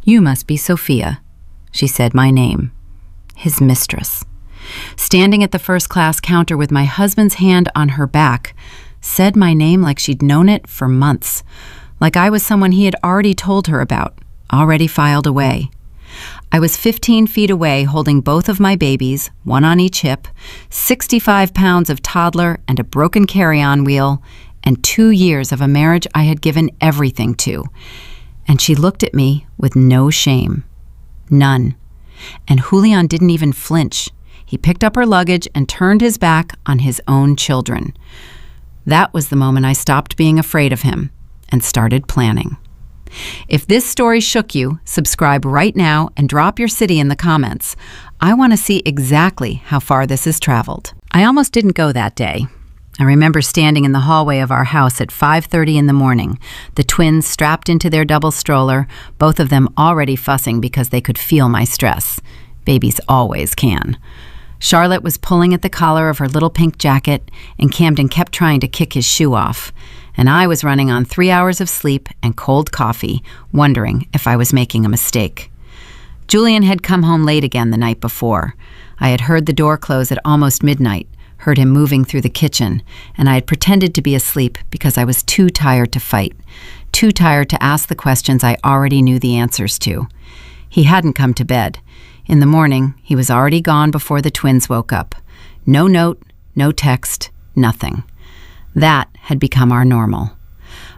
"You must be Sophia." She said my name. His mistress. Standing at the first-class counter with my husband's hand on her back, said my name like she'd known it for months, like I was someone he had already told her about, already filed away. I was 15 feet away holding both of my babies, one on each hip, 65 pounds of toddler and a broken carry-on wheel, and 2 years of a marriage I had given everything to. And she looked at me with no shame. None. And Julian didn't even flinch. He picked up her luggage and turned his back on his own children. That was the moment I stopped being afraid of him and started planning. If this story shook you, subscribe right now and drop your city in the comments. I want to see exactly how far this has traveled. I almost didn't go that day. I remember standing in the hallway of our house at 5:30 in the morning, the twins strapped into their double stroller, both of them already fussing because they could feel my stress. Babies always can. Charlotte was pulling at the collar of her little pink jacket, and Camden kept trying to kick his shoe off. And I was running on 3 hours of sleep and cold coffee, wondering if I was making a mistake. Julian had come home late again the night before. I had heard the door close at almost midnight, heard him moving through the kitchen, and I had pretended to be asleep because I was too tired to fight, too tired to ask the questions I already knew the answers to. He hadn't come to bed. In the morning, he was already gone before the twins woke up. No note, no text, nothing. That had become our normal.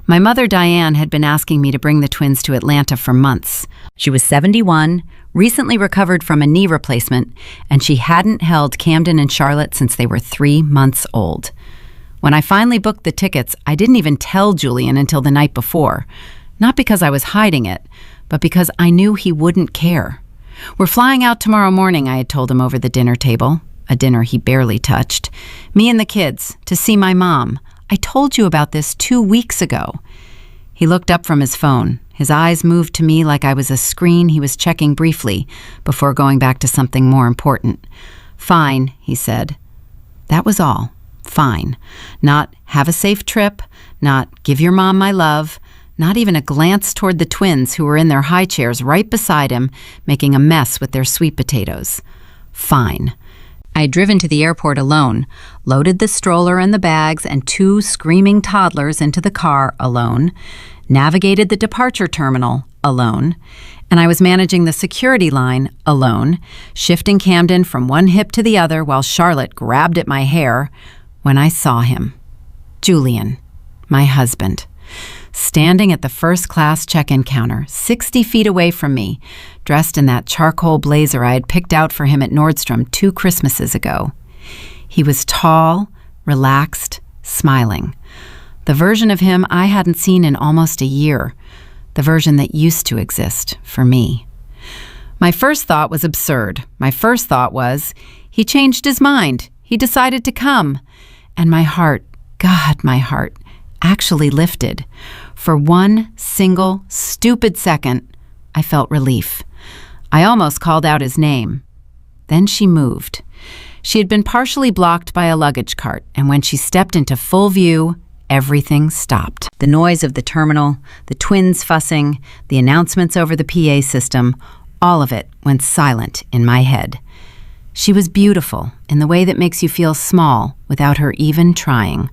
My mother, Diane, had been asking me to bring the twins to Atlanta for months. She was 71, recently recovered from a knee replacement, and she hadn't held Camden and Charlotte since they were 3 months old. When I finally booked the tickets, I didn't even tell Julian until the night before. Not because I was hiding it, but because I knew he wouldn't care. "We're flying out tomorrow morning," I had told him over the dinner table, a dinner he barely touched. "Me and the kids, to see my mom. I told you about this 2 weeks ago." He looked up from his phone. His eyes moved to me like I was a screen he was checking briefly before going back to something more important. "Fine," he said. That was all. Fine. Not "have a safe trip," not "give your mom my love," not even a glance toward the twins who were in their high chairs right beside him, making a mess with their sweet potatoes. Fine. I had driven to the airport alone, loaded the stroller and the bags and 2 screaming toddlers into the car alone, navigated the departure terminal alone, and I was managing the security line alone, shifting Camden from one hip to the other while Charlotte grabbed at my hair, when I saw him. Julian, my husband, standing at the first-class check-in counter, 60 feet away from me, dressed in that charcoal blazer I had picked out for him at Nordstrom 2 Christmases ago. He was tall, relaxed, smiling. The version of him I hadn't seen in almost a year, the version that used to exist for me. My first thought was absurd. My first thought was, he changed his mind. He decided to come. And my heart, God, my heart, actually lifted. For one single, stupid second, I felt relief. I almost called out his name. Then she moved. She had been partially blocked by a luggage cart, and when she stepped into full view, everything stopped. The noise of the terminal, the twins fussing, the announcements over the PA system, all of it went silent in my head. She was beautiful in the way that makes you feel small without her even trying.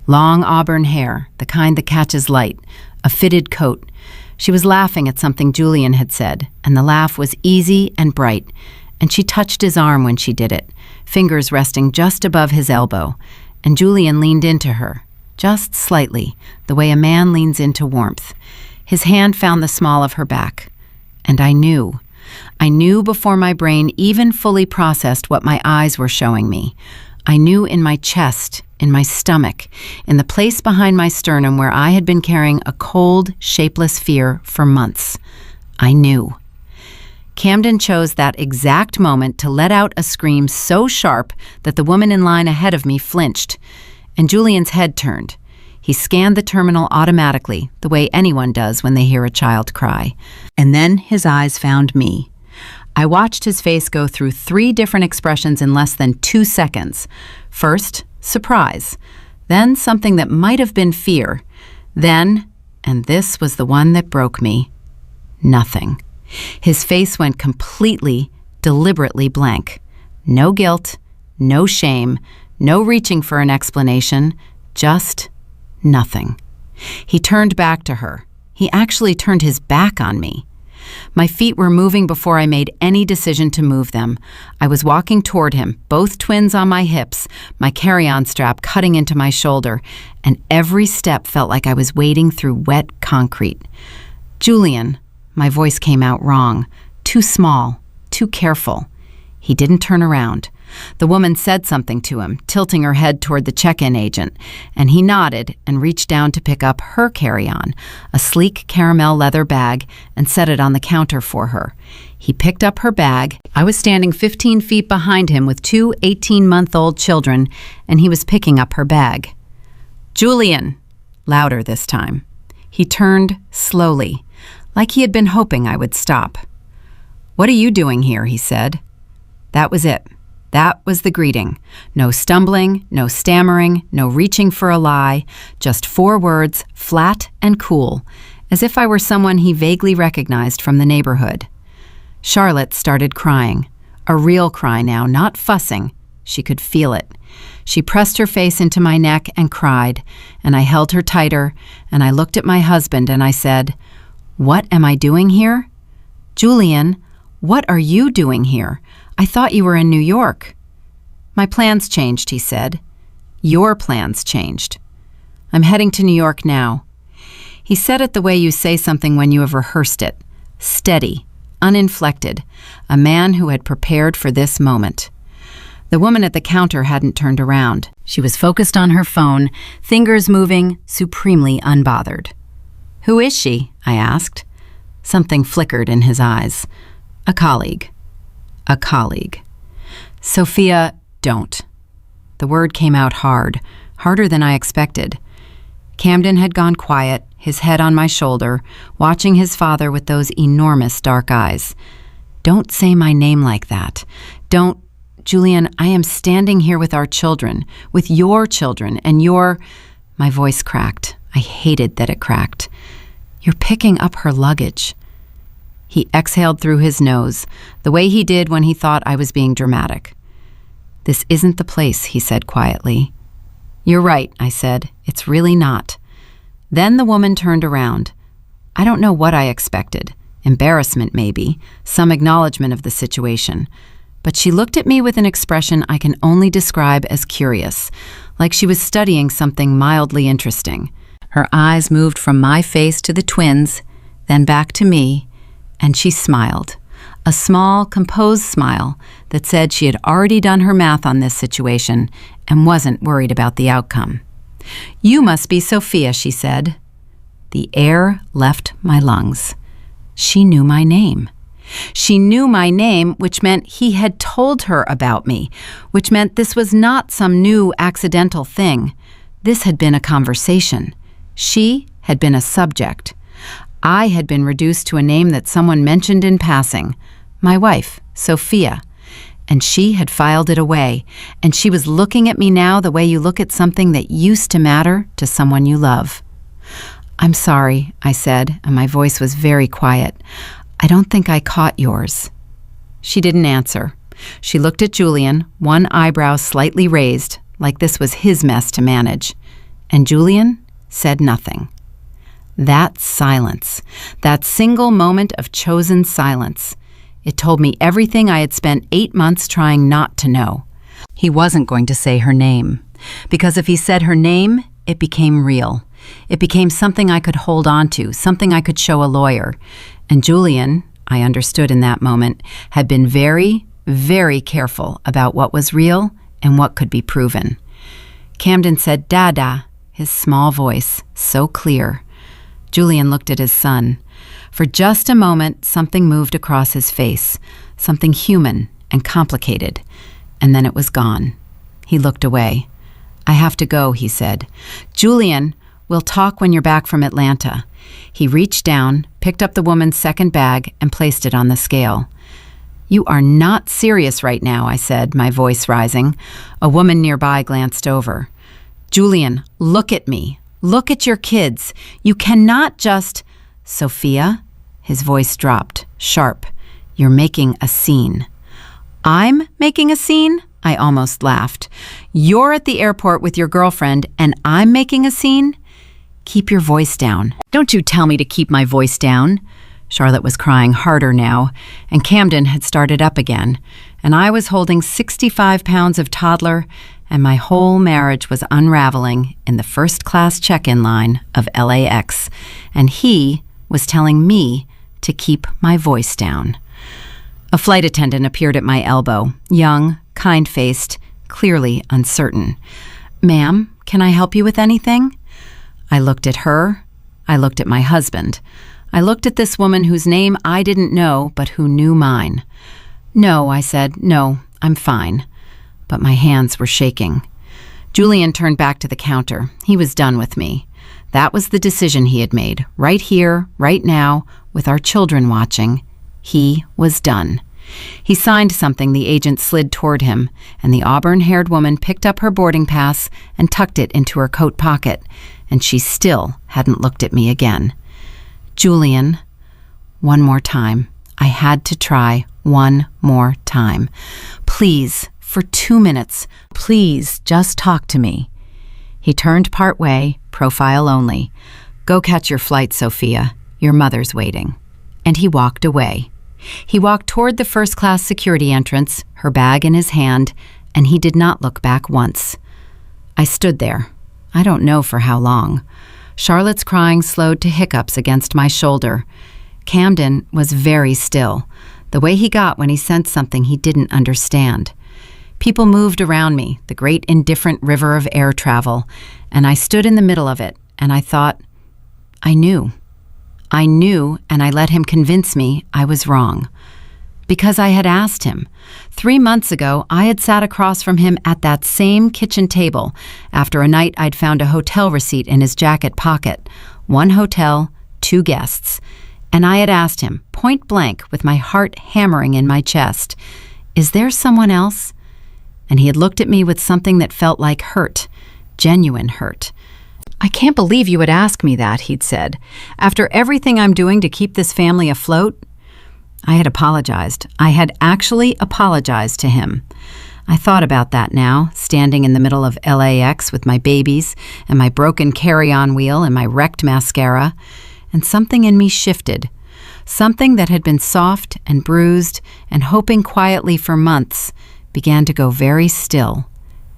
Long auburn hair, the kind that catches light, a fitted coat. She was laughing at something Julian had said, and the laugh was easy and bright, and she touched his arm when she did it, fingers resting just above his elbow, and Julian leaned into her, just slightly, the way a man leans into warmth. His hand found the small of her back, and I knew. I knew before my brain even fully processed what my eyes were showing me. I knew in my chest, in my stomach, in the place behind my sternum where I had been carrying a cold, shapeless fear for months. I knew. Camden chose that exact moment to let out a scream so sharp that the woman in line ahead of me flinched, and Julian's head turned. He scanned the terminal automatically, the way anyone does when they hear a child cry. And then his eyes found me. I watched his face go through 3 different expressions in less than 2 seconds. First, surprise. Then something that might have been fear. Then, and this was the one that broke me, nothing. His face went completely, deliberately blank. No guilt, no shame, no reaching for an explanation, just nothing. He turned back to her. He actually turned his back on me. My feet were moving before I made any decision to move them. I was walking toward him, both twins on my hips, my carry-on strap cutting into my shoulder, and every step felt like I was wading through wet concrete. "Julian," my voice came out wrong, too small, too careful. He didn't turn around. The woman said something to him, tilting her head toward the check-in agent, and he nodded and reached down to pick up her carry-on, a sleek caramel leather bag, and set it on the counter for her. He picked up her bag. I was standing 15 feet behind him with two 18-month-old children, and he was picking up her bag. "Julian," louder this time. He turned slowly, like he had been hoping I would stop. "What are you doing here?" he said. That was it. That was the greeting. No stumbling, no stammering, no reaching for a lie, just 4 words, flat and cool, as if I were someone he vaguely recognized from the neighborhood. Charlotte started crying. A real cry now, not fussing. She could feel it. She pressed her face into my neck and cried, and I held her tighter, and I looked at my husband and I said, "What am I doing here?" "Julian, what are you doing here? I thought you were in New York." "My plans changed," he said. "Your plans changed. I'm heading to New York now." He said it the way you say something when you have rehearsed it. Steady, uninflected, a man who had prepared for this moment. The woman at the counter hadn't turned around. She was focused on her phone, fingers moving, supremely unbothered. "Who is she?" I asked. Something flickered in his eyes. "A colleague." "A colleague." "Sophia, don't." The word came out hard, harder than I expected. Camden had gone quiet, his head on my shoulder, watching his father with those enormous dark eyes. "Don't say my name like that. Don't. Julian, I am standing here with our children, with your children, and your—" My voice cracked. I hated that it cracked. "You're picking up her luggage." He exhaled through his nose, the way he did when he thought I was being dramatic. "This isn't the place," he said quietly. "You're right," I said. "It's really not." Then the woman turned around. I don't know what I expected. Embarrassment, maybe, some acknowledgement of the situation. But she looked at me with an expression I can only describe as curious, like she was studying something mildly interesting. Her eyes moved from my face to the twins, then back to me, and she smiled, a small, composed smile that said she had already done her math on this situation and wasn't worried about the outcome. "You must be Sophia," she said. The air left my lungs. She knew my name. She knew my name, which meant he had told her about me, which meant this was not some new accidental thing. This had been a conversation. She had been a subject. I had been reduced to a name that someone mentioned in passing, my wife, Sophia, and she had filed it away, and she was looking at me now the way you look at something that used to matter to someone you love. "I'm sorry," I said, and my voice was very quiet. "I don't think I caught yours." She didn't answer. She looked at Julian, one eyebrow slightly raised, like this was his mess to manage. And Julian said nothing. That silence, that single moment of chosen silence, it told me everything I had spent 8 months trying not to know. He wasn't going to say her name, because if he said her name, it became real. It became something I could hold on to, something I could show a lawyer. And Julian, I understood in that moment, had been very, very careful about what was real and what could be proven. Camden said, "Dada," his small voice, so clear. Julian looked at his son. For just a moment, something moved across his face, something human and complicated, and then it was gone. He looked away. "I have to go," he said. "Julian, we'll talk when you're back from Atlanta." He reached down, picked up the woman's second bag, and placed it on the scale. "You are not serious right now," I said, my voice rising. A woman nearby glanced over. "Julian, look at me. Look at your kids. You cannot just—" "Sophia?" His voice dropped, sharp. "You're making a scene." "I'm making a scene?" I almost laughed. "You're at the airport with your girlfriend and I'm making a scene?" "Keep your voice down." "Don't you tell me to keep my voice down." Charlotte was crying harder now, and Camden had started up again, and I was holding 65 pounds of toddler, and my whole marriage was unraveling in the first-class check-in line of LAX, and he was telling me to keep my voice down. A flight attendant appeared at my elbow, young, kind-faced, clearly uncertain. "Ma'am, can I help you with anything?" I looked at her. I looked at my husband. I looked at this woman whose name I didn't know, but who knew mine. "No," I said. "No, I'm fine." But my hands were shaking. Julian turned back to the counter. He was done with me. That was the decision he had made, right here, right now, with our children watching. He was done. He signed something the agent slid toward him, and the auburn-haired woman picked up her boarding pass and tucked it into her coat pocket, and she still hadn't looked at me again. "Julian," one more time. I had to try one more time. "Please, for 2 minutes, please just talk to me." He turned part way, profile only. "Go catch your flight, Sophia. Your mother's waiting." And he walked away. He walked toward the first-class security entrance, her bag in his hand, and he did not look back once. I stood there. I don't know for how long. Charlotte's crying slowed to hiccups against my shoulder. Camden was very still, the way he got when he sensed something he didn't understand. People moved around me, the great indifferent river of air travel, and I stood in the middle of it, and I thought, I knew. I knew, and I let him convince me I was wrong. Because I had asked him. 3 months ago, I had sat across from him at that same kitchen table after a night I'd found a hotel receipt in his jacket pocket. 1 hotel, 2 guests. And I had asked him, point blank, with my heart hammering in my chest, "Is there someone else?" And he had looked at me with something that felt like hurt, genuine hurt. "I can't believe you would ask me that," he'd said. "After everything I'm doing to keep this family afloat." I had apologized. I had actually apologized to him. I thought about that now, standing in the middle of LAX with my babies and my broken carry-on wheel and my wrecked mascara, and something in me shifted. Something that had been soft and bruised and hoping quietly for months began to go very still,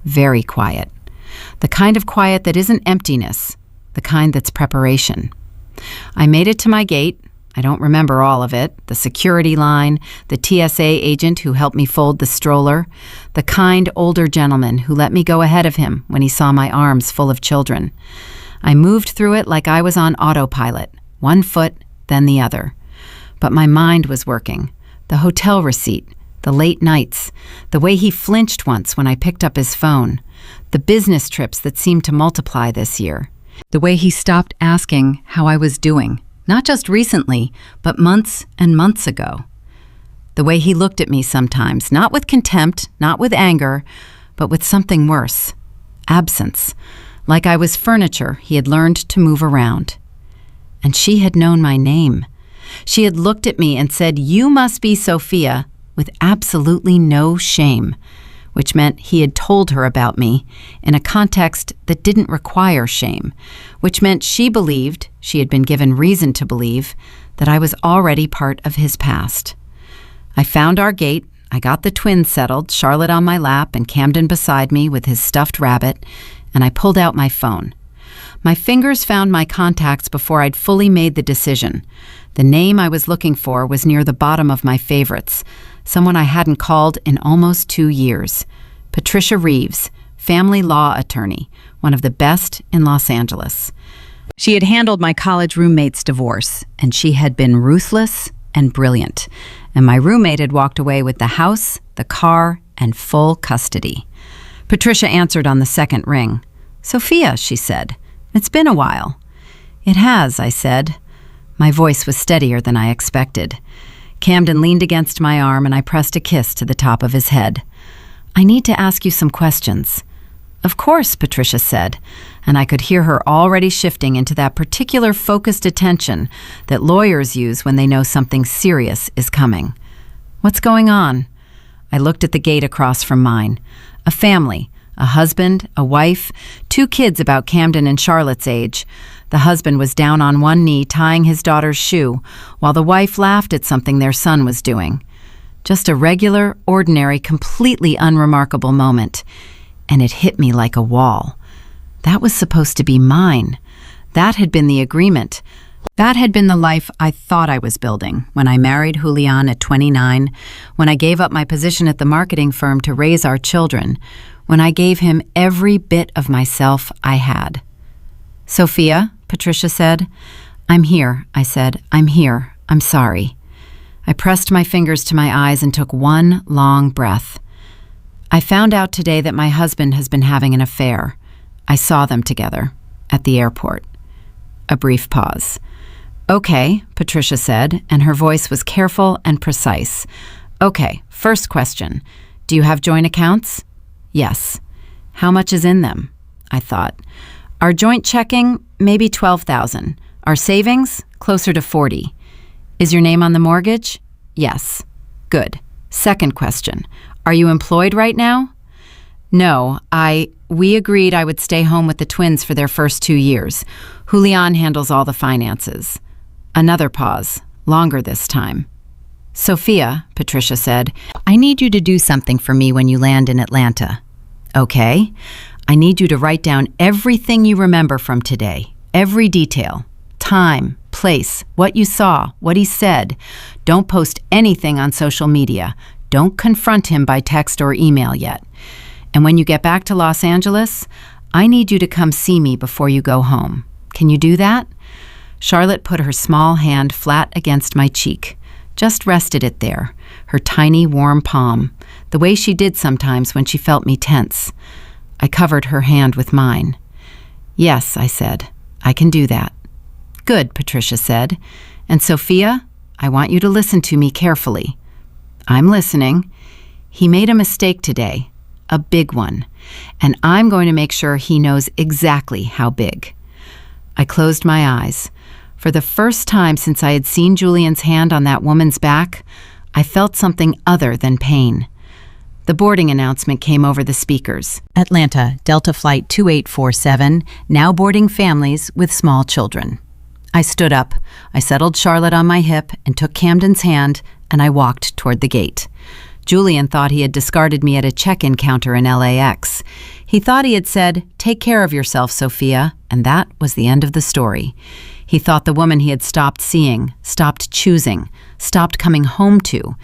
very quiet. The kind of quiet that isn't emptiness, the kind that's preparation. I made it to my gate. I don't remember all of it. The security line, the TSA agent who helped me fold the stroller, the kind older gentleman who let me go ahead of him when he saw my arms full of children. I moved through it like I was on autopilot, 1 foot, then the other. But my mind was working. The hotel receipt, the late nights, the way he flinched once when I picked up his phone, the business trips that seemed to multiply this year, the way he stopped asking how I was doing. Not just recently, but months and months ago. The way he looked at me sometimes, not with contempt, not with anger, but with something worse. Absence. Like I was furniture he had learned to move around. And she had known my name. She had looked at me and said, "You must be Sophia," with absolutely no shame, which meant he had told her about me in a context that didn't require shame, which meant she believed, she had been given reason to believe, that I was already part of his past. I found our gate. I got the twins settled, Charlotte on my lap and Camden beside me with his stuffed rabbit, and I pulled out my phone. My fingers found my contacts before I'd fully made the decision. The name I was looking for was near the bottom of my favorites, someone I hadn't called in almost 2 years. Patricia Reeves, family law attorney, one of the best in Los Angeles. She had handled my college roommate's divorce, and she had been ruthless and brilliant. And my roommate had walked away with the house, the car, and full custody. Patricia answered on the second ring. "Sophia," she said, "it's been a while." "It has," I said. My voice was steadier than I expected. Camden leaned against my arm and I pressed a kiss to the top of his head. "I need to ask you some questions." Of course, Patricia said, and I could hear her already shifting into that particular focused attention that lawyers use when they know something serious is coming. What's going on? I looked at the gate across from mine. A family, a husband, a wife, 2 kids about Camden and Charlotte's age. The husband was down on one knee tying his daughter's shoe, while the wife laughed at something their son was doing. Just a regular, ordinary, completely unremarkable moment. And it hit me like a wall. That was supposed to be mine. That had been the agreement. That had been the life I thought I was building when I married Julian at 29, when I gave up my position at the marketing firm to raise our children, when I gave him every bit of myself I had. Sophia, Patricia said. I'm here, I said. I'm here. I'm sorry. I pressed my fingers to my eyes and took one long breath. I found out today that my husband has been having an affair. I saw them together at the airport. A brief pause. Okay, Patricia said, and her voice was careful and precise. Okay, first question. Do you have joint accounts? Yes. How much is in them? I thought. Our joint checking, maybe $12,000. Our savings, closer to $40,000. Is your name on the mortgage? Yes. Good. Second question. Are you employed right now? No, we agreed I would stay home with the twins for their first 2 years. Julian handles all the finances. Another pause, longer this time. Sophia, Patricia said, I need you to do something for me when you land in Atlanta. Okay. I need you to write down everything you remember from today, every detail. Time, place, what you saw, what he said. Don't post anything on social media. Don't confront him by text or email yet. And when you get back to Los Angeles, I need you to come see me before you go home. Can you do that? Charlotte put her small hand flat against my cheek, just rested it there, her tiny warm palm, the way she did sometimes when she felt me tense. I covered her hand with mine. Yes, I said, I can do that. Good, Patricia said. And Sophia, I want you to listen to me carefully. I'm listening. He made a mistake today, a big one, and I'm going to make sure he knows exactly how big. I closed my eyes. For the first time since I had seen Julian's hand on that woman's back, I felt something other than pain. The boarding announcement came over the speakers. Atlanta, Delta Flight 2847, now boarding families with small children. I stood up. I settled Charlotte on my hip and took Camden's hand, and I walked toward the gate. Julian thought he had discarded me at a check-in counter in LAX. He thought he had said, "Take care of yourself, Sophia," and that was the end of the story. He thought the woman he had stopped seeing, stopped choosing, stopped coming home to.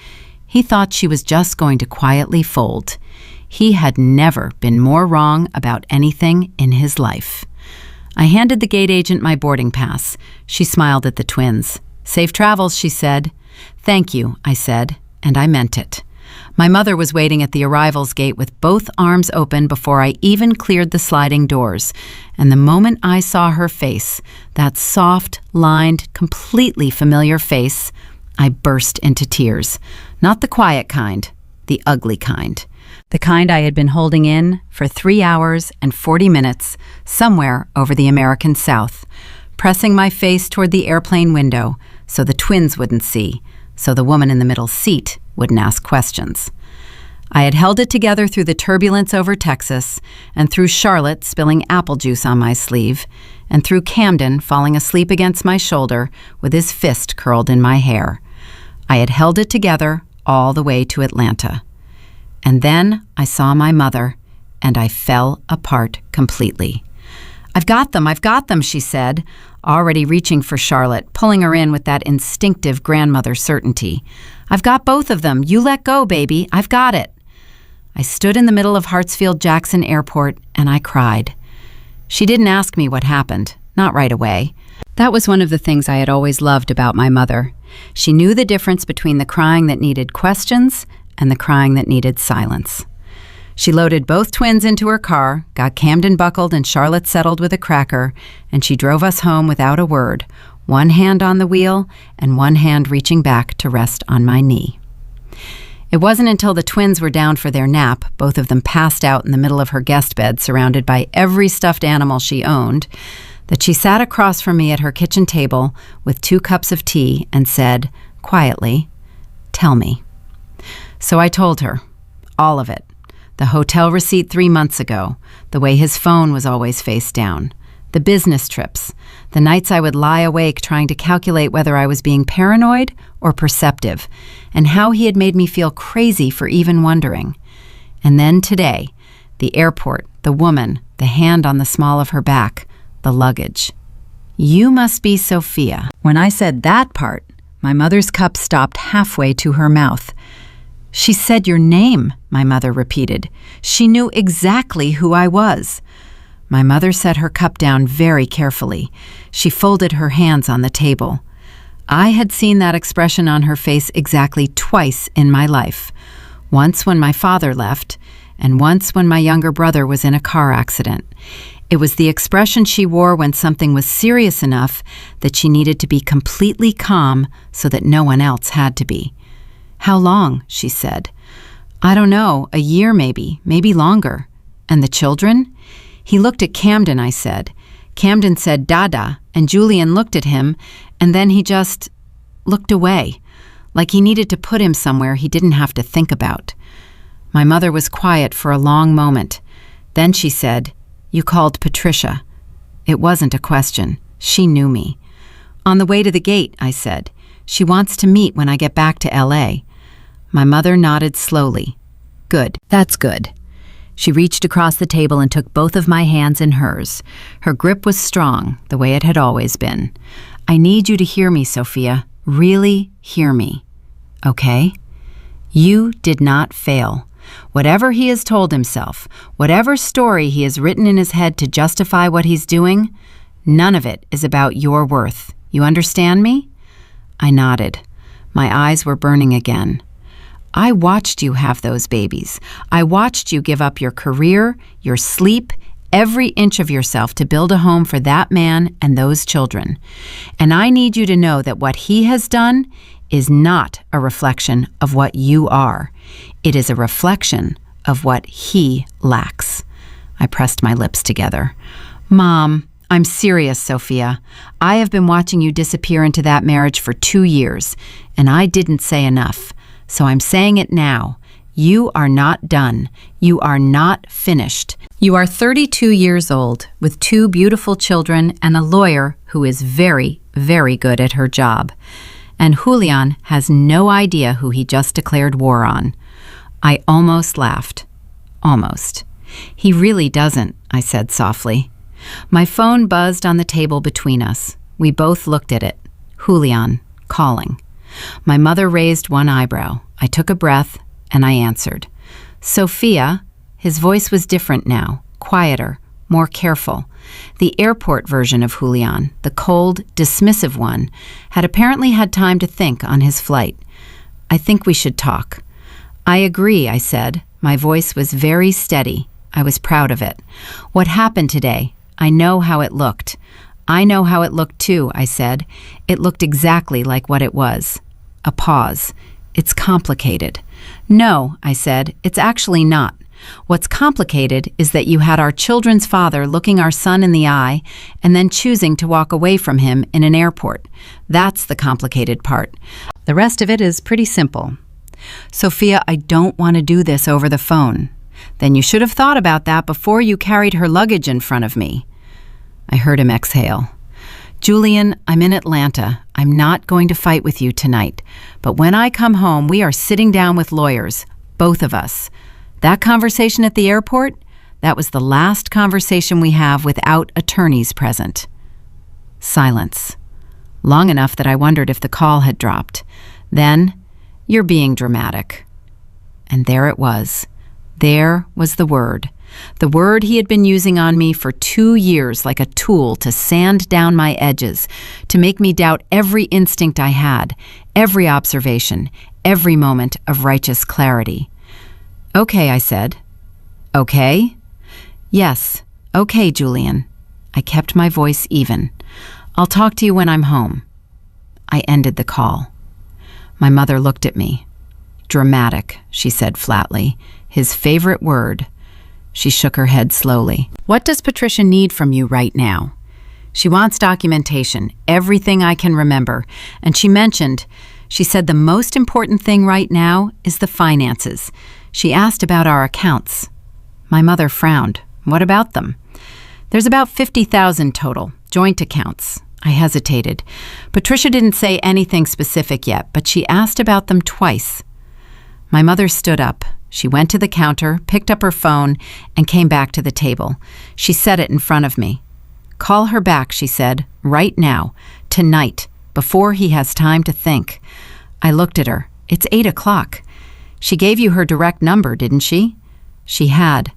He thought she was just going to quietly fold. He had never been more wrong about anything in his life. I handed the gate agent my boarding pass. She smiled at the twins. "Safe travels," she said. "Thank you," I said, and I meant it. My mother was waiting at the arrivals gate with both arms open before I even cleared the sliding doors, and the moment I saw her face, that soft, lined, completely familiar face, I burst into tears. Not the quiet kind, the ugly kind. The kind I had been holding in for 3 hours and 40 minutes somewhere over the American South, pressing my face toward the airplane window so the twins wouldn't see, so the woman in the middle seat wouldn't ask questions. I had held it together through the turbulence over Texas, and through Charlotte spilling apple juice on my sleeve, and through Camden falling asleep against my shoulder with his fist curled in my hair. I had held it together all the way to Atlanta. And then I saw my mother, and I fell apart completely. I've got them, she said, already reaching for Charlotte, pulling her in with that instinctive grandmother certainty. "I've got both of them. You let go, baby. I've got it." I stood in the middle of Hartsfield-Jackson Airport, and I cried. She didn't ask me what happened, not right away. That was one of the things I had always loved about my mother. She knew the difference between the crying that needed questions and the crying that needed silence. She loaded both twins into her car, got Camden buckled and Charlotte settled with a cracker, and she drove us home without a word, one hand on the wheel and one hand reaching back to rest on my knee. It wasn't until the twins were down for their nap, both of them passed out in the middle of her guest bed surrounded by every stuffed animal she owned, that she sat across from me at her kitchen table with 2 cups of tea and said, quietly, "Tell me." So I told her, all of it. The hotel receipt 3 months ago, the way his phone was always face down, the business trips, the nights I would lie awake trying to calculate whether I was being paranoid or perceptive, and how he had made me feel crazy for even wondering. And then today, the airport, the woman, the hand on the small of her back, the luggage. "You must be Sophia." When I said that part, my mother's cup stopped halfway to her mouth. "She said your name," my mother repeated. "She knew exactly who I was." My mother set her cup down very carefully. She folded her hands on the table. I had seen that expression on her face exactly twice in my life. Once when my father left, and once when my younger brother was in a car accident. It was the expression she wore when something was serious enough that she needed to be completely calm so that no one else had to be. "How long?" she said. "I don't know, a year maybe longer." "And the children?" "He looked at Camden," I said. Camden said Dada, and Julian looked at him, and then he just looked away, like he needed to put him somewhere he didn't have to think about. My mother was quiet for a long moment. Then she said, "You called Patricia." It wasn't a question. She knew me. "On the way to the gate," I said. "She wants to meet when I get back to LA." My mother nodded slowly. "Good, that's good." She reached across the table and took both of my hands in hers. Her grip was strong, the way it had always been. "I need you to hear me, Sophia. Really hear me. Okay? You did not fail. Whatever he has told himself, whatever story he has written in his head to justify what he's doing, none of it is about your worth. You understand me?" I nodded. My eyes were burning again. "I watched you have those babies. I watched you give up your career, your sleep, every inch of yourself to build a home for that man and those children. And I need you to know that what he has done is not a reflection of what you are. It is a reflection of what he lacks." I pressed my lips together. "Mom, I'm serious, Sophia. I have been watching you disappear into that marriage for 2 years, and I didn't say enough. So I'm saying it now. You are not done. You are not finished. You are 32 years old, with 2 beautiful children and a lawyer who is very, very good at her job. And Julian has no idea who he just declared war on." I almost laughed. Almost. "He really doesn't," I said softly. My phone buzzed on the table between us. We both looked at it. Julian, calling. My mother raised one eyebrow. I took a breath, and I answered. "Sophia." His voice was different now, quieter, more careful. The airport version of Julian, the cold, dismissive one, had apparently had time to think on his flight. "I think we should talk." "I agree," I said. My voice was very steady. I was proud of it. "What happened today? I know how it looked." "I know how it looked too," I said. It looked exactly like what it was. A pause. "It's complicated." "No," I said, "it's actually not. What's complicated is that you had our children's father looking our son in the eye and then choosing to walk away from him in an airport. That's the complicated part. The rest of it is pretty simple." "Sophia, I don't want to do this over the phone." "Then you should have thought about that before you carried her luggage in front of me." I heard him exhale. "Julian, I'm in Atlanta. I'm not going to fight with you tonight. But when I come home, we are sitting down with lawyers, both of us. That conversation at the airport, that was the last conversation we have without attorneys present." Silence. Long enough that I wondered if the call had dropped. Then, "You're being dramatic." And there it was. There was the word. The word he had been using on me for 2 years like a tool to sand down my edges, to make me doubt every instinct I had, every observation, every moment of righteous clarity. "Okay," I said. "Okay?" "Yes, okay, Julian." I kept my voice even. "I'll talk to you when I'm home." I ended the call. My mother looked at me. Dramatic, she said flatly. His favorite word. She shook her head slowly. What does Patricia need from you right now? She wants documentation, everything I can remember. And she said the most important thing right now is the finances. She asked about our accounts. My mother frowned. What about them? There's about $50,000 total, joint accounts. I hesitated. Patricia didn't say anything specific yet, but she asked about them twice. My mother stood up. She went to the counter, picked up her phone, and came back to the table. She set it in front of me. Call her back, she said, right now, tonight, before he has time to think. I looked at her. It's 8 o'clock. She gave you her direct number, didn't she? She had.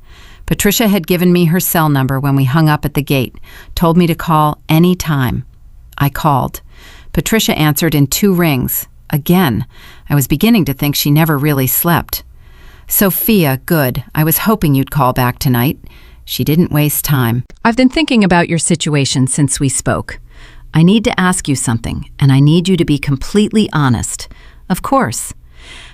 Patricia had given me her cell number when we hung up at the gate, told me to call any time. I called. Patricia answered in 2 rings. Again, I was beginning to think she never really slept. Sophia, good. I was hoping you'd call back tonight. She didn't waste time. I've been thinking about your situation since we spoke. I need to ask you something, and I need you to be completely honest. Of course.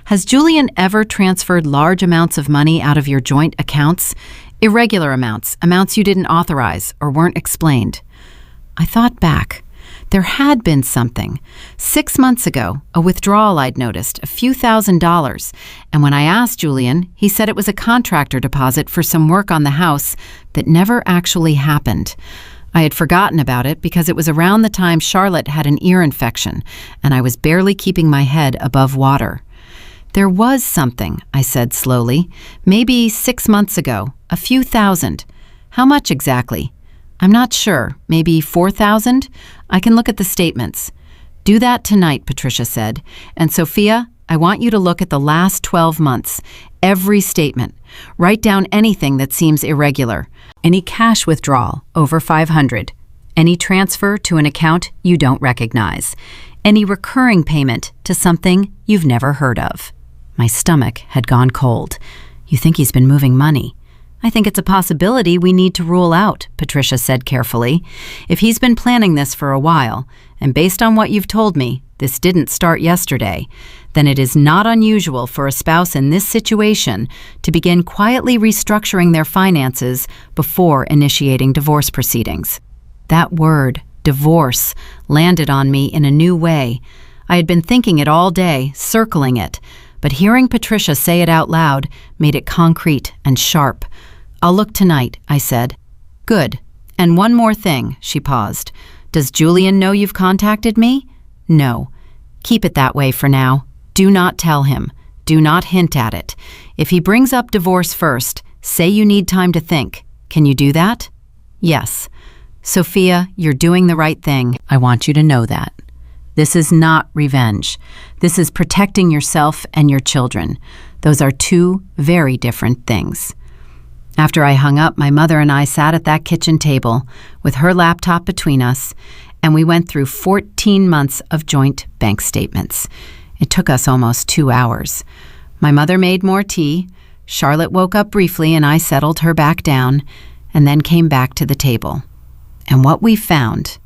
Has Julian ever transferred large amounts of money out of your joint accounts? Irregular amounts, amounts you didn't authorize or weren't explained. I thought back. There had been something. 6 months ago, a withdrawal I'd noticed, a few $1,000s, and when I asked Julian, he said it was a contractor deposit for some work on the house that never actually happened. I had forgotten about it because it was around the time Charlotte had an ear infection, and I was barely keeping my head above water. There was something, I said slowly. Maybe 6 months ago, a few thousand. How much exactly? I'm not sure. Maybe 4,000? I can look at the statements. Do that tonight, Patricia said. And Sophia, I want you to look at the last 12 months. Every statement. Write down anything that seems irregular. Any cash withdrawal over 500. Any transfer to an account you don't recognize. Any recurring payment to something you've never heard of. My stomach had gone cold. You think he's been moving money? I think it's a possibility we need to rule out, Patricia said carefully. If he's been planning this for a while, and based on what you've told me, this didn't start yesterday, then it is not unusual for a spouse in this situation to begin quietly restructuring their finances before initiating divorce proceedings. That word, divorce, landed on me in a new way. I had been thinking it all day, circling it, but hearing Patricia say it out loud made it concrete and sharp. I'll look tonight, I said. Good. And one more thing, she paused. Does Julian know you've contacted me? No. Keep it that way for now. Do not tell him. Do not hint at it. If he brings up divorce first, say you need time to think. Can you do that? Yes. Sophia, you're doing the right thing. I want you to know that. This is not revenge. This is protecting yourself and your children. Those are 2 very different things. After I hung up, my mother and I sat at that kitchen table with her laptop between us, and we went through 14 months of joint bank statements. It took us almost 2 hours. My mother made more tea. Charlotte woke up briefly, and I settled her back down, and then came back to the table. And what we found,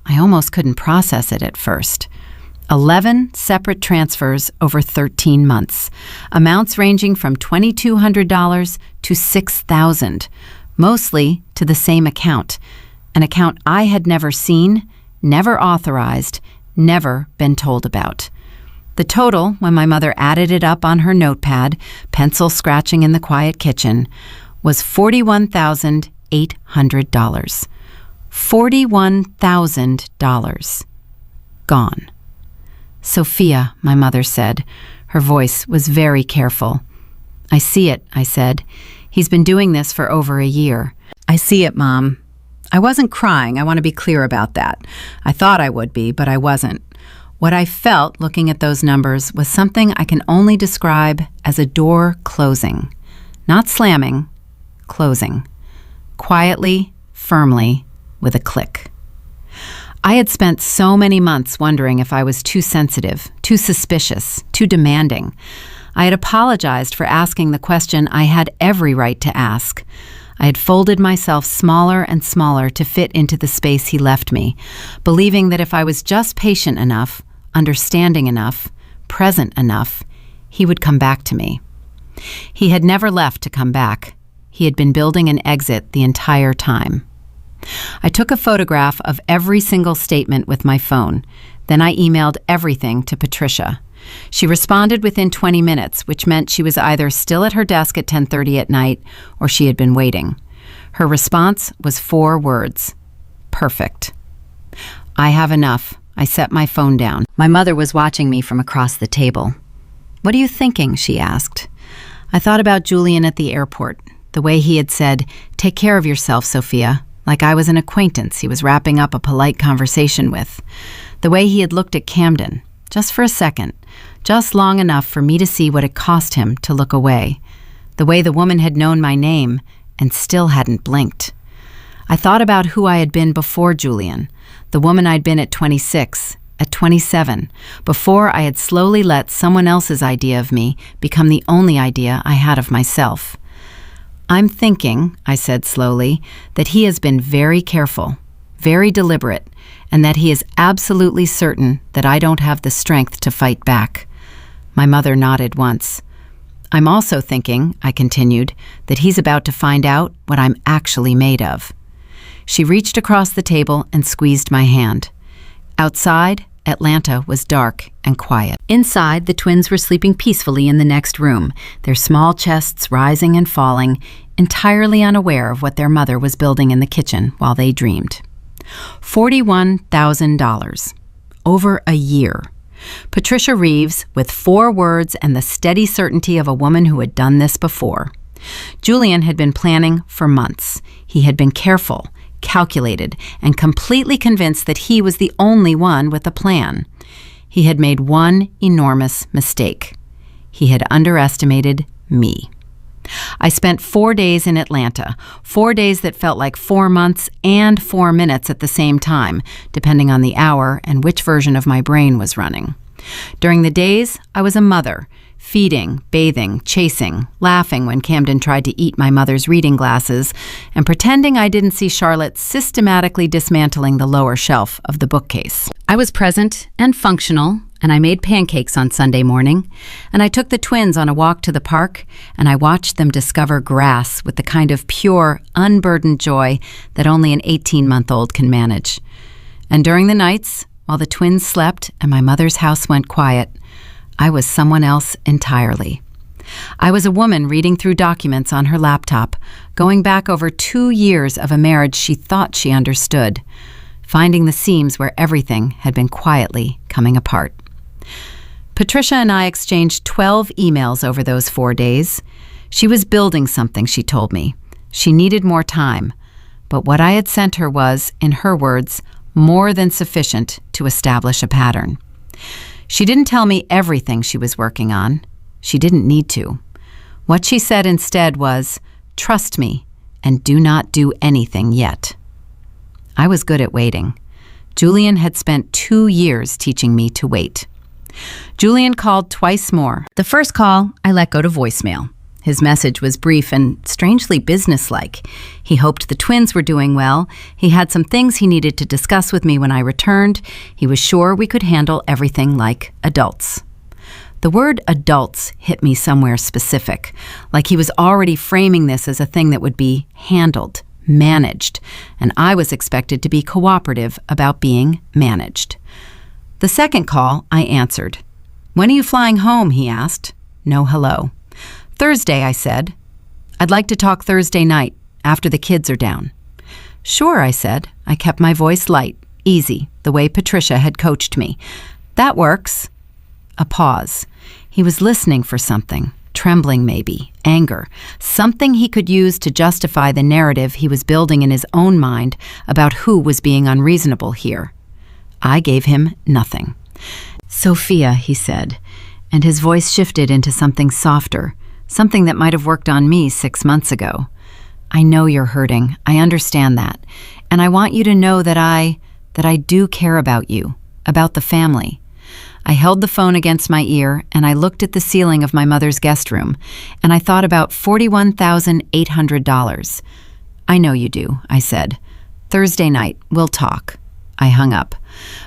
I almost couldn't process it at first. 11 separate transfers over 13 months, amounts ranging from $2,200 to $6,000, mostly to the same account, an account I had never seen, never authorized, never been told about. The total, when my mother added it up on her notepad, pencil scratching in the quiet kitchen, was $41,800. $41,000. Gone. Sophia, my mother said. Her voice was very careful. I see it, I said. He's been doing this for over a year. I see it, Mom. I wasn't crying. I want to be clear about that. I thought I would be, but I wasn't. What I felt looking at those numbers was something I can only describe as a door closing. Not slamming, closing. Quietly, firmly, with a click. I had spent so many months wondering if I was too sensitive, too suspicious, too demanding. I had apologized for asking the question I had every right to ask. I had folded myself smaller and smaller to fit into the space he left me, believing that if I was just patient enough, understanding enough, present enough, He would come back to me. He had never left to come back. He had been building an exit the entire time. I took a photograph of every single statement with my phone. Then I emailed everything to Patricia. She responded within 20 minutes, which meant she was either still at her desk at 10:30 at night or she had been waiting. Her response was 4 words. Perfect. I have enough. I set my phone down. My mother was watching me from across the table. What are you thinking? She asked. I thought about Julian at the airport, the way he had said, "Take care of yourself, Sophia," like I was an acquaintance he was wrapping up a polite conversation with. The way he had looked at Camden, just for a second, just long enough for me to see what it cost him to look away. The way the woman had known my name and still hadn't blinked. I thought about who I had been before Julian, the woman I'd been at 26, at 27, before I had slowly let someone else's idea of me become the only idea I had of myself. I'm thinking, I said slowly, that he has been very careful, very deliberate, and that he is absolutely certain that I don't have the strength to fight back. My mother nodded once. I'm also thinking, I continued, that he's about to find out what I'm actually made of. She reached across the table and squeezed my hand. Outside, Atlanta was dark and quiet. Inside, the twins were sleeping peacefully in the next room, their small chests rising and falling, entirely unaware of what their mother was building in the kitchen while they dreamed. $41,000. Over a year. Patricia Reeves, with 4 words and the steady certainty of a woman who had done this before. Julian had been planning for months. He had been careful, calculated, and completely convinced that he was the only one with a plan. He had made one enormous mistake. He had underestimated me. I spent 4 days in Atlanta, 4 days that felt like 4 months and 4 minutes at the same time, depending on the hour and which version of my brain was running. During the days, I was a mother, feeding, bathing, chasing, laughing when Camden tried to eat my mother's reading glasses, and pretending I didn't see Charlotte systematically dismantling the lower shelf of the bookcase. I was present and functional, and I made pancakes on Sunday morning, and I took the twins on a walk to the park, and I watched them discover grass with the kind of pure, unburdened joy that only an 18-month-old can manage. And during the nights, while the twins slept and my mother's house went quiet, I was someone else entirely. I was a woman reading through documents on her laptop, going back over 2 years of a marriage she thought she understood, finding the seams where everything had been quietly coming apart. Patricia and I exchanged 12 emails over those 4 days. She was building something, she told me. She needed more time, but what I had sent her was, in her words, more than sufficient to establish a pattern. She didn't tell me everything she was working on. She didn't need to. What she said instead was, "Trust me and do not do anything yet." I was good at waiting. Julian had spent 2 years teaching me to wait. Julian called twice more. The first call, I let go to voicemail. His message was brief and strangely businesslike. He hoped the twins were doing well. He had some things he needed to discuss with me when I returned. He was sure we could handle everything like adults. The word adults hit me somewhere specific, like he was already framing this as a thing that would be handled, managed, and I was expected to be cooperative about being managed. The second call, I answered. "When are you flying home?" he asked. No hello. "Thursday," I said. "I'd like to talk Thursday night, after the kids are down." "Sure," I said. I kept my voice light, easy, the way Patricia had coached me. "That works." A pause. He was listening for something, trembling maybe, anger, something he could use to justify the narrative he was building in his own mind about who was being unreasonable here. I gave him nothing. "Sophia," he said, and his voice shifted into something softer, something that might have worked on me 6 months ago. "I know you're hurting. I understand that. And I want you to know that I do care about you, about the family." I held the phone against my ear, and I looked at the ceiling of my mother's guest room, and I thought about $41,800. "I know you do," I said. "Thursday night, we'll talk." I hung up.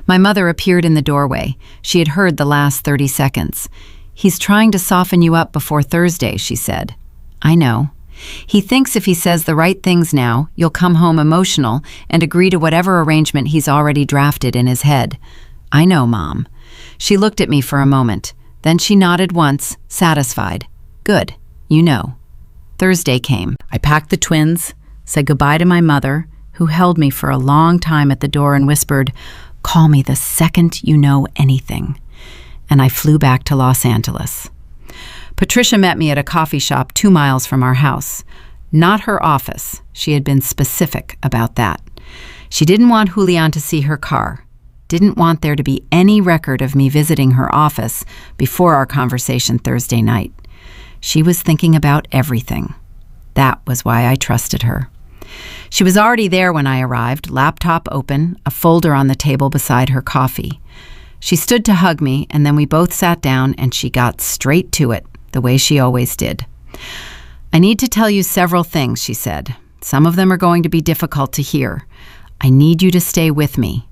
My mother appeared in the doorway. She had heard the last 30 seconds. He's trying to soften you up before Thursday, she said. I know. He thinks if he says the right things now, you'll come home emotional and agree to whatever arrangement he's already drafted in his head. I know, Mom. She looked at me for a moment. Then she nodded once, satisfied. Good, you know. Thursday came. I packed the twins, said goodbye to my mother, who held me for a long time at the door and whispered, "Call me the second you know anything." And I flew back to Los Angeles. Patricia met me at a coffee shop 2 miles from our house. Not her office. She had been specific about that. She didn't want Julian to see her car. Didn't want there to be any record of me visiting her office before our conversation Thursday night. She was thinking about everything. That was why I trusted her. She was already there when I arrived, laptop open, a folder on the table beside her coffee. She stood to hug me, and then we both sat down and she got straight to it, the way she always did. I need to tell you several things, she said. Some of them are going to be difficult to hear. I need you to stay with me.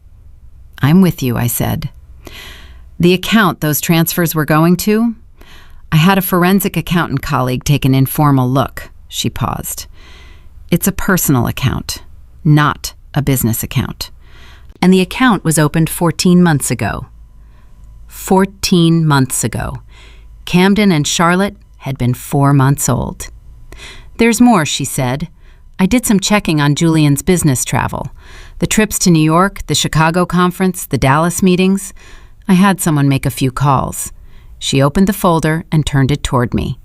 I'm with you, I said. The account those transfers were going to? I had a forensic accountant colleague take an informal look. She paused. It's a personal account, not a business account. And the account was opened 14 months ago. 14 months ago. Camden and Charlotte had been 4 months old. There's more, she said. I did some checking on Julian's business travel. The trips to New York, the Chicago conference, the Dallas meetings. I had someone make a few calls. She opened the folder and turned it toward me.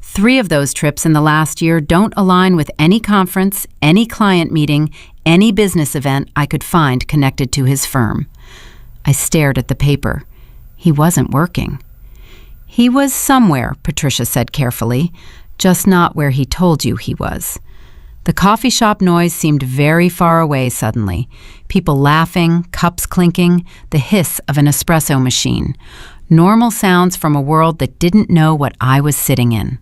3 of those trips in the last year don't align with any conference, any client meeting, any business event I could find connected to his firm. I stared at the paper. He wasn't working. He was somewhere, Patricia said carefully, just not where he told you he was. The coffee shop noise seemed very far away suddenly. People laughing, cups clinking, the hiss of an espresso machine. Normal sounds from a world that didn't know what I was sitting in.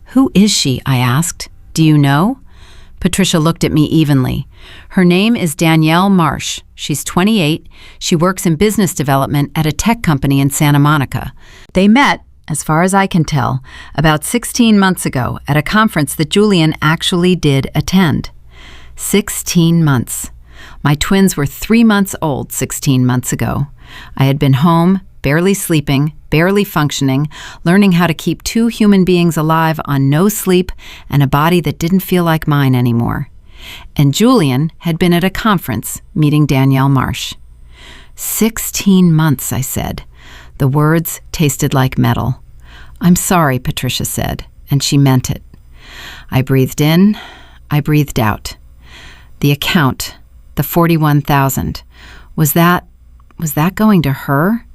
Who is she? I asked. Do you know? Patricia looked at me evenly. Her name is Danielle Marsh. She's 28. She works in business development at a tech company in Santa Monica. They met, as far as I can tell, about 16 months ago at a conference that Julian actually did attend. 16 months. My twins were 3 months old 16 months ago. I had been home, barely sleeping, barely functioning, learning how to keep 2 human beings alive on no sleep and a body that didn't feel like mine anymore. And Julian had been at a conference meeting Danielle Marsh. 16 months, I said. The words tasted like metal. I'm sorry, Patricia said, and she meant it. I breathed in, I breathed out. The account, the $41,000, was that going to her?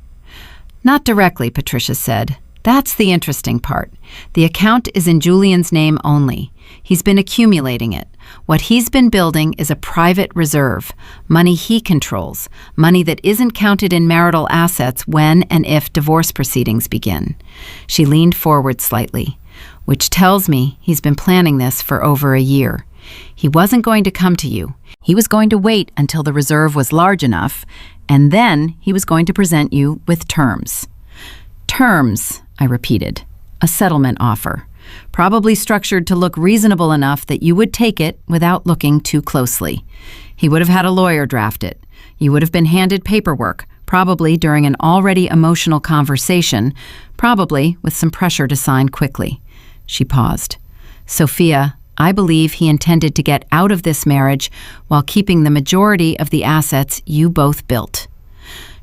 Not directly, Patricia said. That's the interesting part. The account is in Julian's name only. He's been accumulating it. What he's been building is a private reserve, money he controls, money that isn't counted in marital assets when and if divorce proceedings begin. She leaned forward slightly, which tells me he's been planning this for over a year. He wasn't going to come to you. He was going to wait until the reserve was large enough, and then he was going to present you with terms. Terms, I repeated. A settlement offer. Probably structured to look reasonable enough that you would take it without looking too closely. He would have had a lawyer draft it. You would have been handed paperwork, probably during an already emotional conversation, probably with some pressure to sign quickly. She paused. Sophia, I believe he intended to get out of this marriage while keeping the majority of the assets you both built.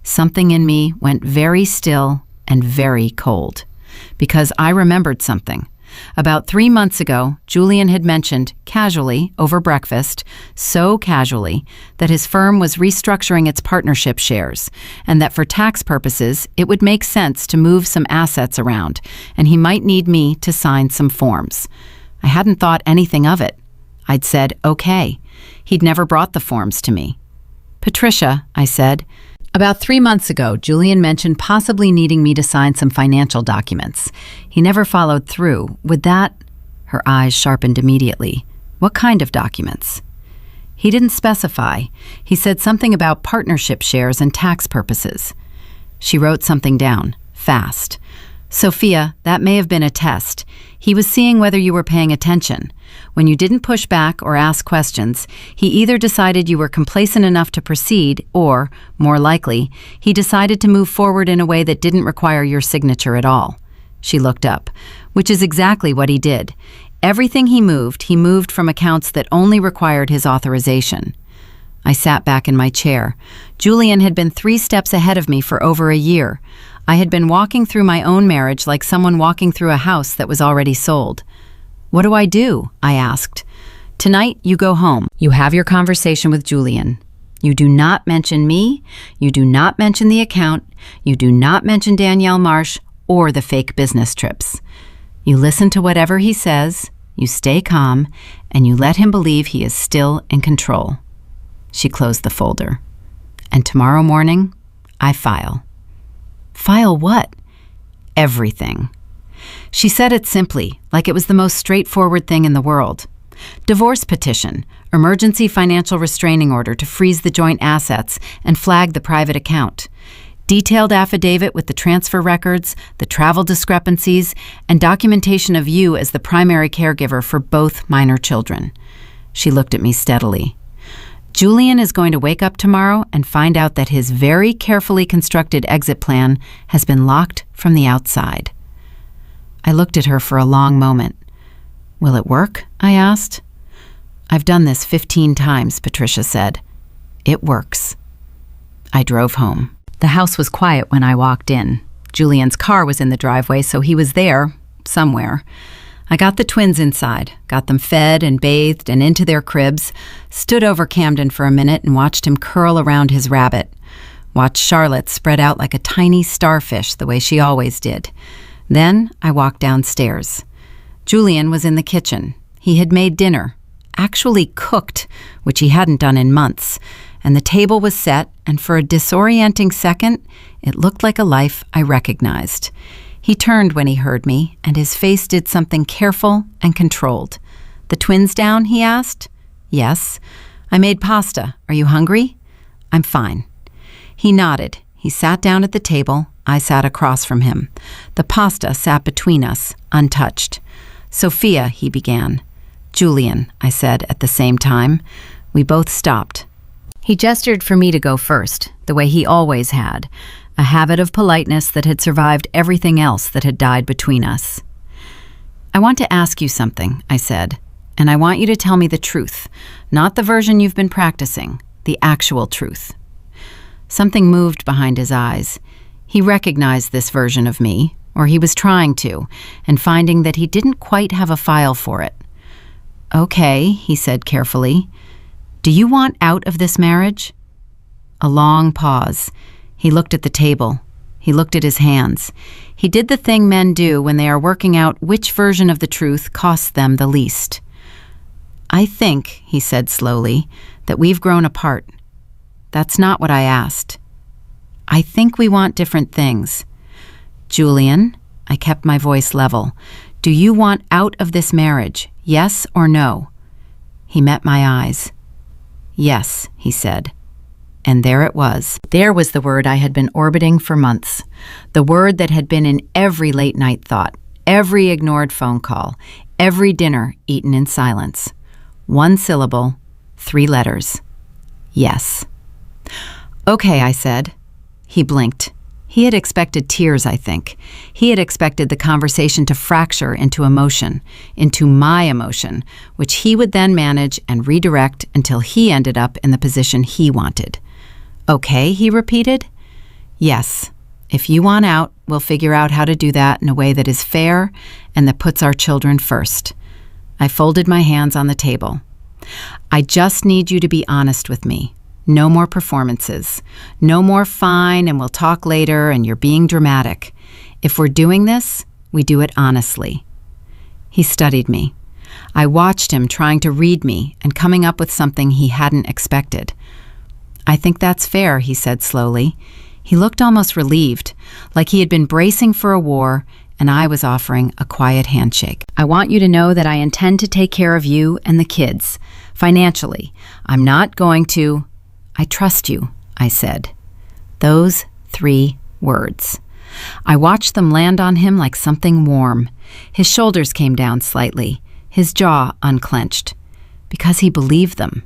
Something in me went very still and very cold, because I remembered something. About 3 months ago, Julian had mentioned, casually, over breakfast, so casually, that his firm was restructuring its partnership shares, and that for tax purposes, it would make sense to move some assets around, and he might need me to sign some forms. I hadn't thought anything of it. I'd said, okay. He'd never brought the forms to me. Patricia, I said, about 3 months ago, Julian mentioned possibly needing me to sign some financial documents. He never followed through. Would that? Her eyes sharpened immediately. What kind of documents? He didn't specify. He said something about partnership shares and tax purposes. She wrote something down, fast. Sophia, that may have been a test. He was seeing whether you were paying attention. When you didn't push back or ask questions, he either decided you were complacent enough to proceed or, more likely, he decided to move forward in a way that didn't require your signature at all. She looked up, which is exactly what he did. Everything he moved from accounts that only required his authorization. I sat back in my chair. Julian had been 3 steps ahead of me for over a year. I had been walking through my own marriage like someone walking through a house that was already sold. "What do I do?" I asked. "Tonight, you go home. You have your conversation with Julian. You do not mention me. You do not mention the account. You do not mention Danielle Marsh or the fake business trips. You listen to whatever he says, you stay calm, and you let him believe he is still in control." She closed the folder. "And tomorrow morning, I file." "File what?" "Everything." She said it simply, like it was the most straightforward thing in the world. Divorce petition, emergency financial restraining order to freeze the joint assets and flag the private account. Detailed affidavit with the transfer records, the travel discrepancies, and documentation of you as the primary caregiver for both minor children. She looked at me steadily. "Julian is going to wake up tomorrow and find out that his very carefully constructed exit plan has been locked from the outside." I looked at her for a long moment. "Will it work?" I asked. "I've done this 15 times, Patricia said. It works." I drove home. The house was quiet when I walked in. Julian's car was in the driveway, so he was there, somewhere. I got the twins inside, got them fed and bathed and into their cribs, stood over Camden for a minute and watched him curl around his rabbit, watched Charlotte spread out like a tiny starfish the way she always did. Then I walked downstairs. Julian was in the kitchen. He had made dinner, actually cooked, which he hadn't done in months, and the table was set, and for a disorienting second, it looked like a life I recognized. He turned when he heard me, and his face did something careful and controlled. "The twins down?" he asked. "Yes." "I made pasta. Are you hungry?" "I'm fine." He nodded. He sat down at the table. I sat across from him. The pasta sat between us, untouched. "Sophia," he began. "Julian," I said at the same time. We both stopped. He gestured for me to go first, the way he always had, a habit of politeness that had survived everything else that had died between us. "I want to ask you something," I said, "and I want you to tell me the truth, not the version you've been practicing, the actual truth." Something moved behind his eyes. He recognized this version of me, or he was trying to, and finding that he didn't quite have a file for it. "Okay," he said carefully. "Do you want out of this marriage?" A long pause. He looked at the table. He looked at his hands. He did the thing men do when they are working out which version of the truth costs them the least. "I think," he said slowly, "that we've grown apart. That's not what I asked. I think we want different things. Julian," I kept my voice level, "do you want out of this marriage, yes or no?" He met my eyes. "Yes," he said. And there it was. There was the word I had been orbiting for months. The word that had been in every late-night thought, every ignored phone call, every dinner eaten in silence. 1 syllable, 3 letters. Yes. "Okay," I said. He blinked. He had expected tears, I think. He had expected the conversation to fracture into emotion, into my emotion, which he would then manage and redirect until he ended up in the position he wanted. "Okay," he repeated. "Yes. If you want out, we'll figure out how to do that in a way that is fair and that puts our children first." I folded my hands on the table. "I just need you to be honest with me. No more performances. No more fine and we'll talk later and you're being dramatic. If we're doing this, we do it honestly." He studied me. I watched him trying to read me and coming up with something he hadn't expected. "I think that's fair," he said slowly. He looked almost relieved, like he had been bracing for a war and I was offering a quiet handshake. "I want you to know that I intend to take care of you and the kids, financially. I'm not going to—" "I trust you," I said. Those 3 words. I watched them land on him like something warm. His shoulders came down slightly, his jaw unclenched. Because he believed them.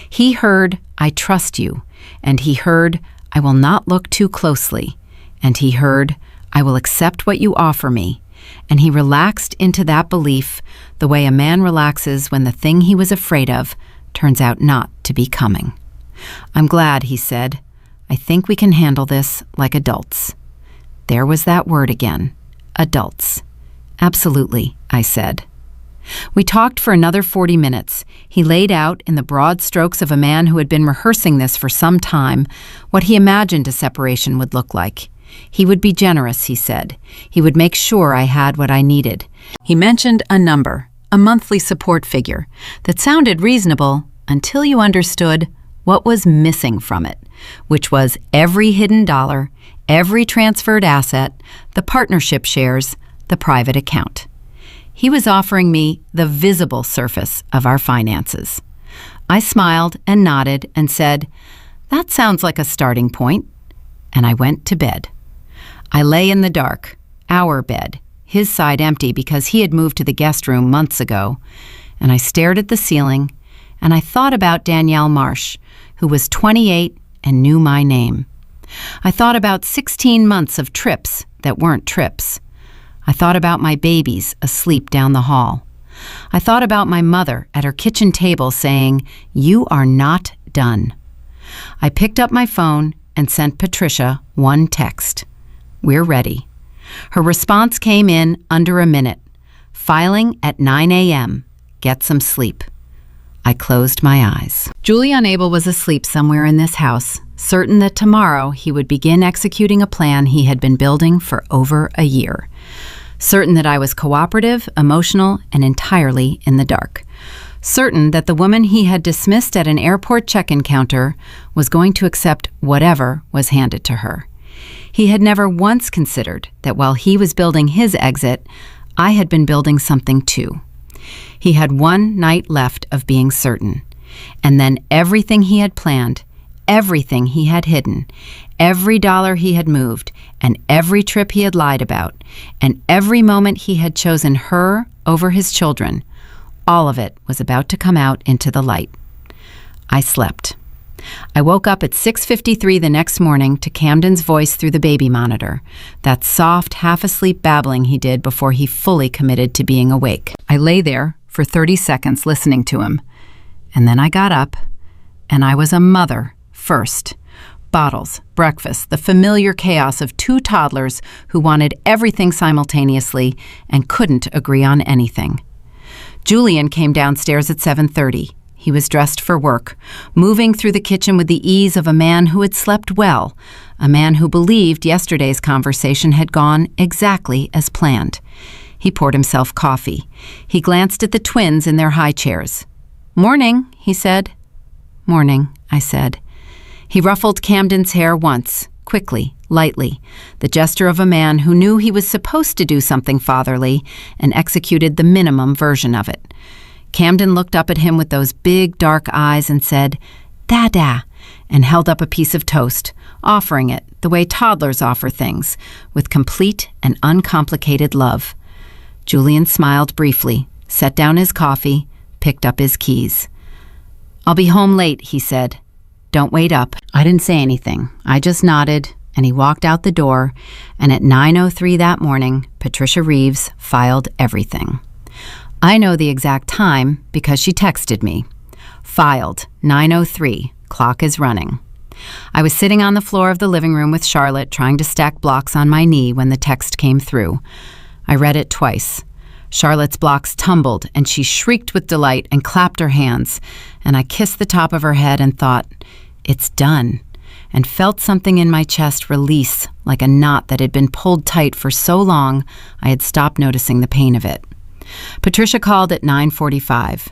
He heard, "I trust you," and he heard, "I will not look too closely," and he heard, "I will accept what you offer me," and he relaxed into that belief the way a man relaxes when the thing he was afraid of turns out not to be coming. "I'm glad," he said. "I think we can handle this like adults." There was that word again, adults. "Absolutely," I said. We talked for another 40 minutes. He laid out, in the broad strokes of a man who had been rehearsing this for some time, what he imagined a separation would look like. He would be generous, he said. He would make sure I had what I needed. He mentioned a number, a monthly support figure, that sounded reasonable until you understood what was missing from it, which was every hidden dollar, every transferred asset, the partnership shares, the private account. He was offering me the visible surface of our finances. I smiled and nodded and said, "That sounds like a starting point," and I went to bed. I lay in the dark, our bed, his side empty because he had moved to the guest room months ago, and I stared at the ceiling, and I thought about Danielle Marsh, who was 28 and knew my name. I thought about 16 months of trips that weren't trips. I thought about my babies asleep down the hall. I thought about my mother at her kitchen table saying, "You are not done." I picked up my phone and sent Patricia one text. "We're ready." Her response came in under a minute. "Filing at 9 a.m. Get some sleep." I closed my eyes. Julian Abel was asleep somewhere in this house, certain that tomorrow he would begin executing a plan he had been building for over a year. Certain that I was cooperative, emotional, and entirely in the dark. Certain that the woman he had dismissed at an airport check-in counter was going to accept whatever was handed to her. He had never once considered that while he was building his exit, I had been building something too. He had one night left of being certain, and then everything he had planned, everything he had hidden, every dollar he had moved, and every trip he had lied about, and every moment he had chosen her over his children, all of it was about to come out into the light. I slept. I woke up at 6:53 the next morning to Camden's voice through the baby monitor, that soft, half-asleep babbling he did before he fully committed to being awake. I lay there for 30 seconds listening to him, and then I got up, and I was a mother first. Bottles, breakfast, the familiar chaos of two toddlers who wanted everything simultaneously and couldn't agree on anything. Julian came downstairs at 7:30. He was dressed for work, moving through the kitchen with the ease of a man who had slept well, a man who believed yesterday's conversation had gone exactly as planned. He poured himself coffee. He glanced at the twins in their high chairs. "Morning," he said. "Morning," I said. He ruffled Camden's hair once, quickly, lightly, the gesture of a man who knew he was supposed to do something fatherly and executed the minimum version of it. Camden looked up at him with those big, dark eyes and said, "Dada," and held up a piece of toast, offering it the way toddlers offer things, with complete and uncomplicated love. Julian smiled briefly, set down his coffee, picked up his keys. "I'll be home late," he said. "Don't wait up." I didn't say anything. I just nodded, and he walked out the door, and at 9:03 that morning, Patricia Reeves filed everything. I know the exact time because she texted me. Filed, 9:03, clock is running. I was sitting on the floor of the living room with Charlotte trying to stack blocks on my knee when the text came through. I read it twice. Charlotte's blocks tumbled and she shrieked with delight and clapped her hands, and I kissed the top of her head and thought, "It's done," and felt something in my chest release like a knot that had been pulled tight for so long I had stopped noticing the pain of it. Patricia called at 9:45.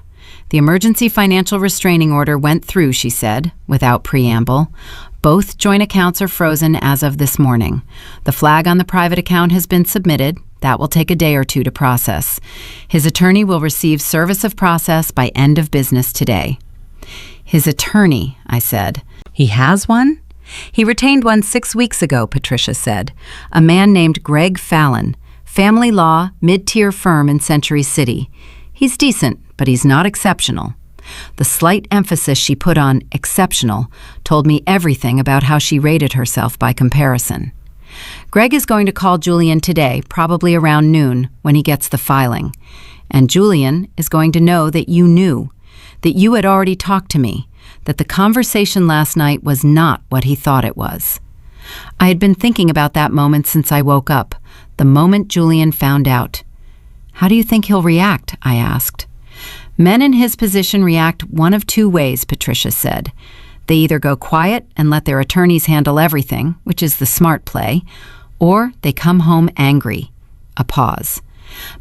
The emergency financial restraining order went through, she said, without preamble. Both joint accounts are frozen as of this morning. The flag on the private account has been submitted. That will take a day or two to process. His attorney will receive service of process by end of business today. "His attorney," I said. "He has one?" He retained one 6 weeks ago, Patricia said. A man named Greg Fallon, family law, mid-tier firm in Century City. He's decent, but he's not exceptional. The slight emphasis she put on exceptional told me everything about how she rated herself by comparison. Greg is going to call Julian today, probably around noon, when he gets the filing. And Julian is going to know that you knew, that you had already talked to me, that the conversation last night was not what he thought it was. I had been thinking about that moment since I woke up, the moment Julian found out. How do you think he'll react? I asked. Men in his position react one of two ways, Patricia said. They either go quiet and let their attorneys handle everything, which is the smart play, or they come home angry. A pause.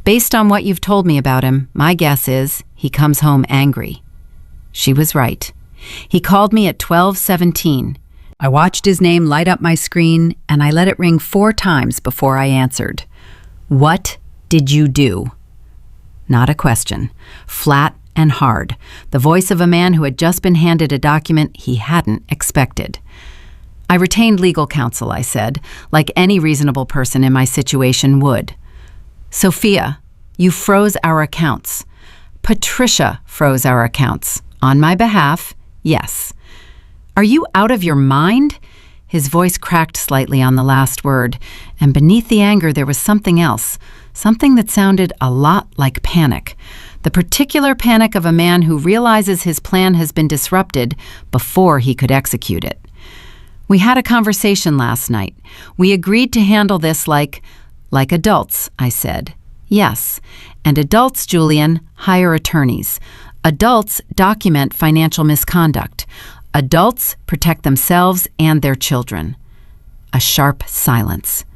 Based on what you've told me about him, my guess is he comes home angry. She was right. He called me at 12:17. I watched his name light up my screen, and I let it ring 4 times before I answered. What did you do? Not a question. Flat and hard. The voice of a man who had just been handed a document he hadn't expected. I retained legal counsel, I said, like any reasonable person in my situation would. Sophia, you froze our accounts. Patricia froze our accounts. On my behalf, yes. Are you out of your mind? His voice cracked slightly on the last word, and beneath the anger there was something else, something that sounded a lot like panic. The particular panic of a man who realizes his plan has been disrupted before he could execute it. We had a conversation last night. We agreed to handle this like adults, I said. Yes, and adults, Julian, hire attorneys. Adults document financial misconduct. Adults protect themselves and their children. A sharp silence.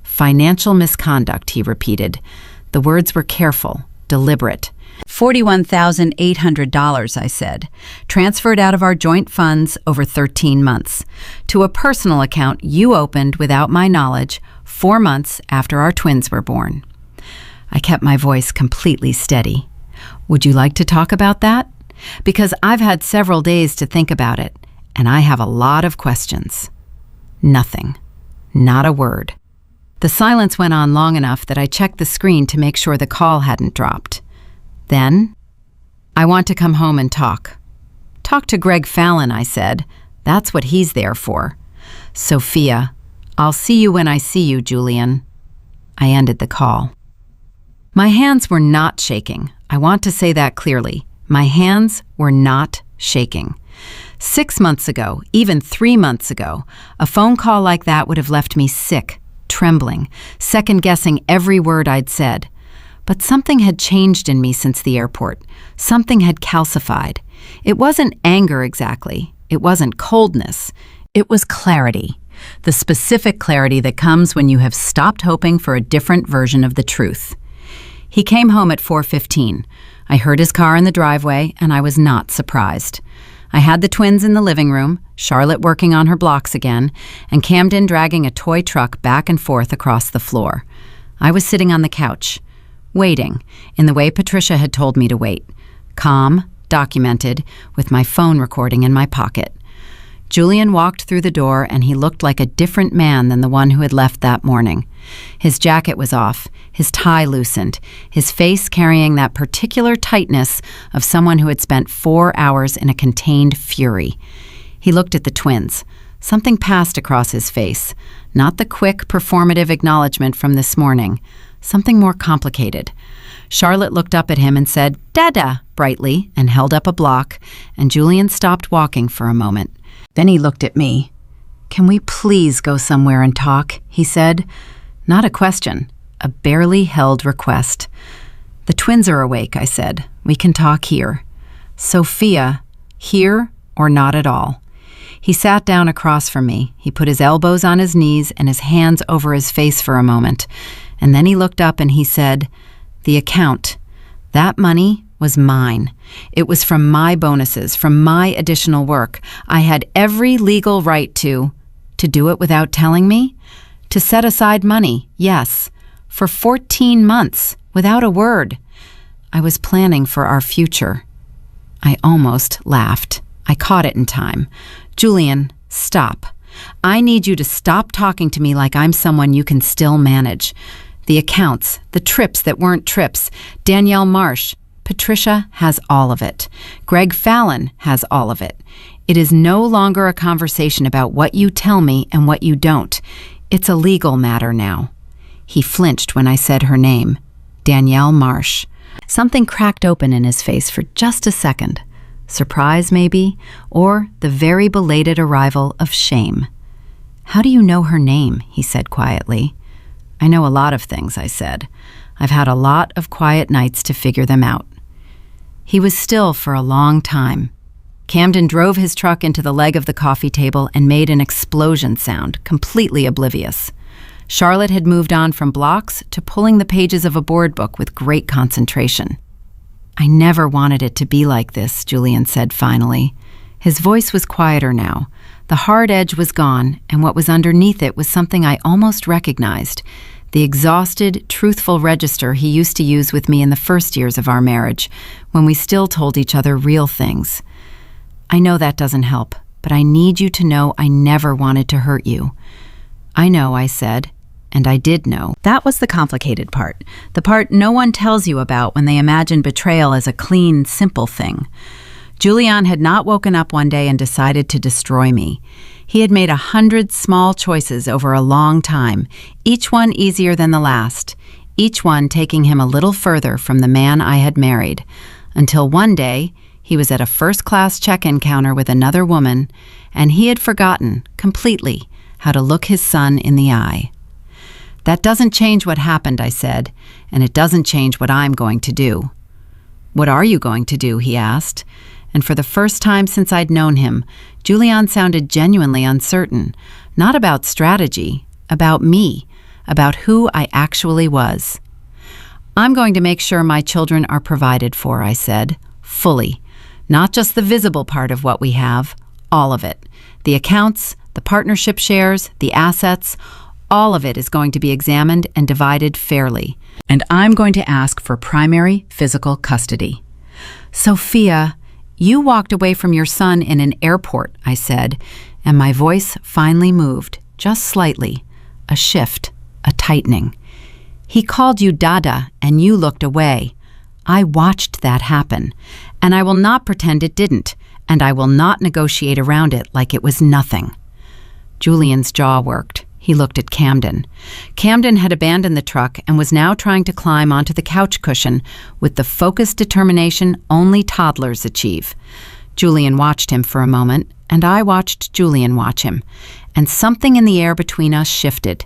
Financial misconduct, he repeated. The words were careful, deliberate. $41,800, I said, transferred out of our joint funds over 13 months, to a personal account you opened without my knowledge 4 months after our twins were born. I kept my voice completely steady. Would you like to talk about that? Because I've had several days to think about it, and I have a lot of questions. Nothing. Not a word. The silence went on long enough that I checked the screen to make sure the call hadn't dropped. Then, I want to come home and talk. Talk to Greg Fallon, I said. That's what he's there for. Sophia, I'll see you when I see you, Julian. I ended the call. My hands were not shaking. I want to say that clearly. My hands were not shaking. 6 months ago, even 3 months ago, a phone call like that would have left me sick, trembling, second-guessing every word I'd said. But something had changed in me since the airport. Something had calcified. It wasn't anger exactly. It wasn't coldness. It was clarity. The specific clarity that comes when you have stopped hoping for a different version of the truth. He came home at 4:15. I heard his car in the driveway, and I was not surprised. I had the twins in the living room, Charlotte working on her blocks again, and Camden dragging a toy truck back and forth across the floor. I was sitting on the couch, waiting, in the way Patricia had told me to wait. Calm, documented, with my phone recording in my pocket. Julian walked through the door, and he looked like a different man than the one who had left that morning. His jacket was off, his tie loosened, his face carrying that particular tightness of someone who had spent 4 hours in a contained fury. He looked at the twins. Something passed across his face, not the quick, performative acknowledgement from this morning. Something more complicated. Charlotte looked up at him and said, "Dada," brightly, and held up a block, and Julian stopped walking for a moment. Then he looked at me. "Can we please go somewhere and talk?" he said. Not a question, a barely held request. "The twins are awake," I said. "We can talk here." "Sophia, here or not at all?" He sat down across from me. He put his elbows on his knees and his hands over his face for a moment. And then he looked up and he said, "The account, that money was mine. It was from my bonuses, from my additional work. I had every legal right to do it without telling me? To set aside money, yes, for 14 months, without a word. I was planning for our future." I almost laughed. I caught it in time. "Julian, stop. I need you to stop talking to me like I'm someone you can still manage. The accounts, the trips that weren't trips, Danielle Marsh. Patricia has all of it. Greg Fallon has all of it. It is no longer a conversation about what you tell me and what you don't. It's a legal matter now. He flinched when I said her name, Danielle Marsh. Something cracked open in his face for just a second. Surprise, maybe, or the very belated arrival of shame. How do you know her name? He said quietly. I know a lot of things, I said. I've had a lot of quiet nights to figure them out. He was still for a long time. Camden drove his truck into the leg of the coffee table and made an explosion sound, completely oblivious. Charlotte had moved on from blocks to pulling the pages of a board book with great concentration. I never wanted it to be like this, Julian said finally. His voice was quieter now. The hard edge was gone, and what was underneath it was something I almost recognized, the exhausted, truthful register he used to use with me in the first years of our marriage, when we still told each other real things. I know that doesn't help, but I need you to know I never wanted to hurt you. I know, I said. And I did know. That was the complicated part, the part no one tells you about when they imagine betrayal as a clean, simple thing. Julian had not woken up one day and decided to destroy me. He had made 100 small choices over a long time, each one easier than the last, each one taking him a little further from the man I had married, until one day he was at a first-class check-in counter with another woman, and he had forgotten, completely, how to look his son in the eye. That doesn't change what happened, I said, and it doesn't change what I'm going to do. What are you going to do? He asked. And for the first time since I'd known him, Julian sounded genuinely uncertain, not about strategy, about me, about who I actually was. I'm going to make sure my children are provided for, I said, fully. Not just the visible part of what we have, all of it. The accounts, the partnership shares, the assets, all of it is going to be examined and divided fairly. And I'm going to ask for primary physical custody. Sophia, you walked away from your son in an airport, I said, and my voice finally moved, just slightly. A shift, a tightening. He called you Dada, and you looked away. I watched that happen, and I will not pretend it didn't, and I will not negotiate around it like it was nothing. Julian's jaw worked. He looked at Camden. Camden had abandoned the truck and was now trying to climb onto the couch cushion with the focused determination only toddlers achieve. Julian watched him for a moment, and I watched Julian watch him, and something in the air between us shifted,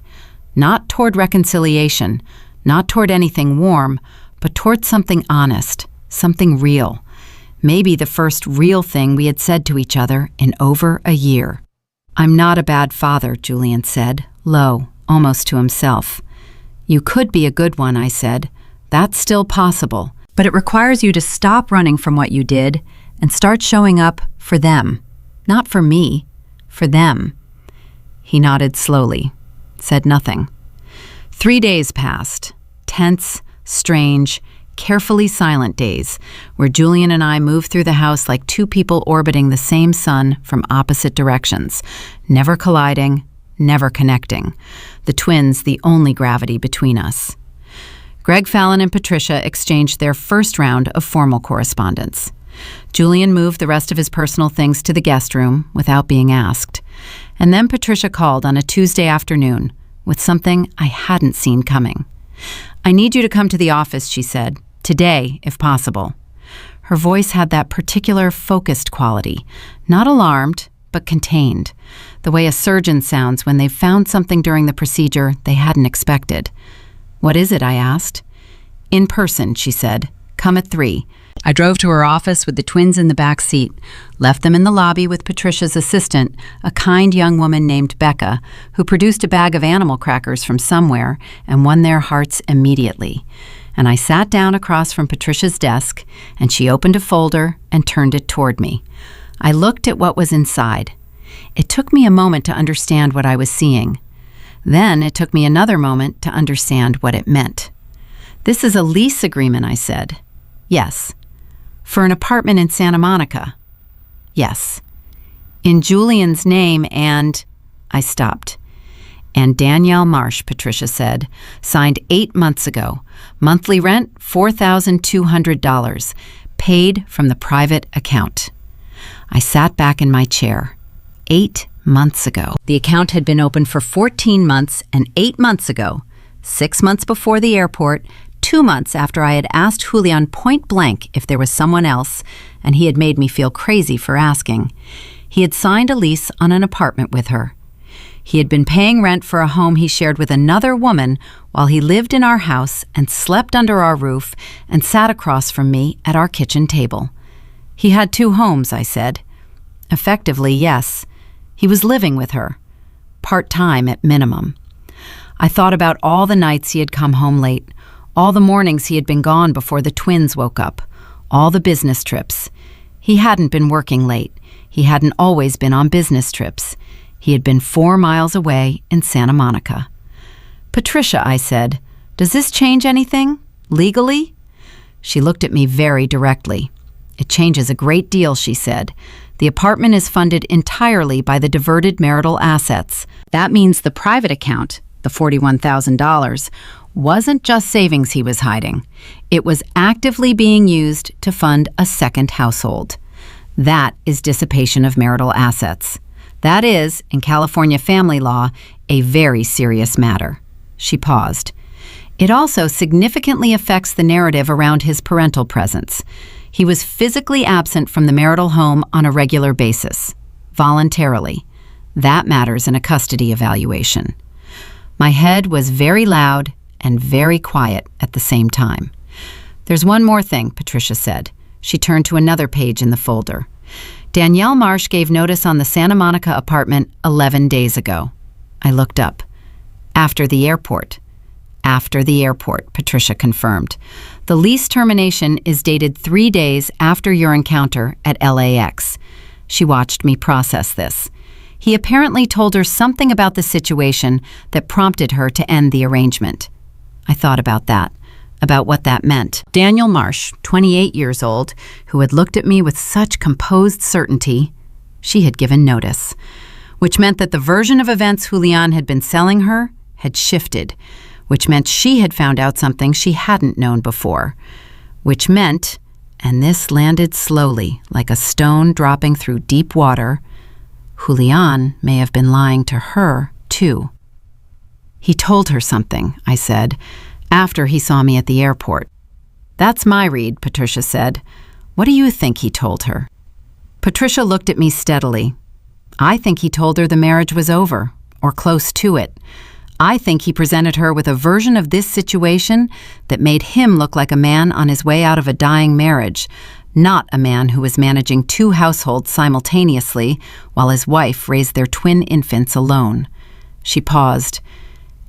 not toward reconciliation, not toward anything warm, but toward something honest, something real. Maybe the first real thing we had said to each other in over a year. I'm not a bad father, Julian said, low, almost to himself. You could be a good one, I said. That's still possible, but it requires you to stop running from what you did and start showing up for them. Not for me, for them. He nodded slowly, said nothing. 3 days passed, tense, strange, carefully silent days, where Julian and I moved through the house like two people orbiting the same sun from opposite directions, never colliding, never connecting. The twins, the only gravity between us. Greg Fallon and Patricia exchanged their first round of formal correspondence. Julian moved the rest of his personal things to the guest room without being asked. And then Patricia called on a Tuesday afternoon with something I hadn't seen coming. I need you to come to the office, she said. Today, if possible. Her voice had that particular focused quality, not alarmed, but contained, the way a surgeon sounds when they've found something during the procedure they hadn't expected. What is it? I asked. In person, she said. Come at 3. I drove to her office with the twins in the back seat, left them in the lobby with Patricia's assistant, a kind young woman named Becca, who produced a bag of animal crackers from somewhere and won their hearts immediately. And I sat down across from Patricia's desk, and she opened a folder and turned it toward me. I looked at what was inside. It took me a moment to understand what I was seeing. Then it took me another moment to understand what it meant. This is a lease agreement, I said. Yes. For an apartment in Santa Monica. Yes. In Julian's name and... I stopped. And Danielle Marsh, Patricia said, signed 8 months ago. Monthly rent, $4,200, paid from the private account. I sat back in my chair. 8 months ago. The account had been open for 14 months, and 8 months ago, 6 months before the airport, 2 months after I had asked Julian point blank if there was someone else, and he had made me feel crazy for asking, he had signed a lease on an apartment with her. He had been paying rent for a home he shared with another woman while he lived in our house and slept under our roof and sat across from me at our kitchen table. He had 2 homes, I said. Effectively, yes. He was living with her. Part-time at minimum. I thought about all the nights he had come home late, all the mornings he had been gone before the twins woke up, all the business trips. He hadn't been working late. He hadn't always been on business trips. He had been 4 miles away in Santa Monica. Patricia, I said, does this change anything? Legally? She looked at me very directly. It changes a great deal, she said. The apartment is funded entirely by the diverted marital assets. That means the private account, the $41,000, wasn't just savings he was hiding. It was actively being used to fund a second household. That is dissipation of marital assets. That is, in California family law, a very serious matter. She paused. It also significantly affects the narrative around his parental presence. He was physically absent from the marital home on a regular basis, voluntarily. That matters in a custody evaluation. My head was very loud and very quiet at the same time. There's one more thing, Patricia said. She turned to another page in the folder. Danielle Marsh gave notice on the Santa Monica apartment 11 days ago. I looked up. After the airport. After the airport, Patricia confirmed. The lease termination is dated 3 days after your encounter at LAX. She watched me process this. He apparently told her something about the situation that prompted her to end the arrangement. I thought about that. About what that meant. Danielle Marsh, 28 years old, who had looked at me with such composed certainty, she had given notice, which meant that the version of events Julian had been selling her had shifted, which meant she had found out something she hadn't known before, which meant, and this landed slowly like a stone dropping through deep water, Julian may have been lying to her, too. He told her something, I said, after he saw me at the airport. That's my read, Patricia said. What do you think he told her? Patricia looked at me steadily. I think he told her the marriage was over, or close to it. I think he presented her with a version of this situation that made him look like a man on his way out of a dying marriage, not a man who was managing 2 households simultaneously while his wife raised their twin infants alone. She paused.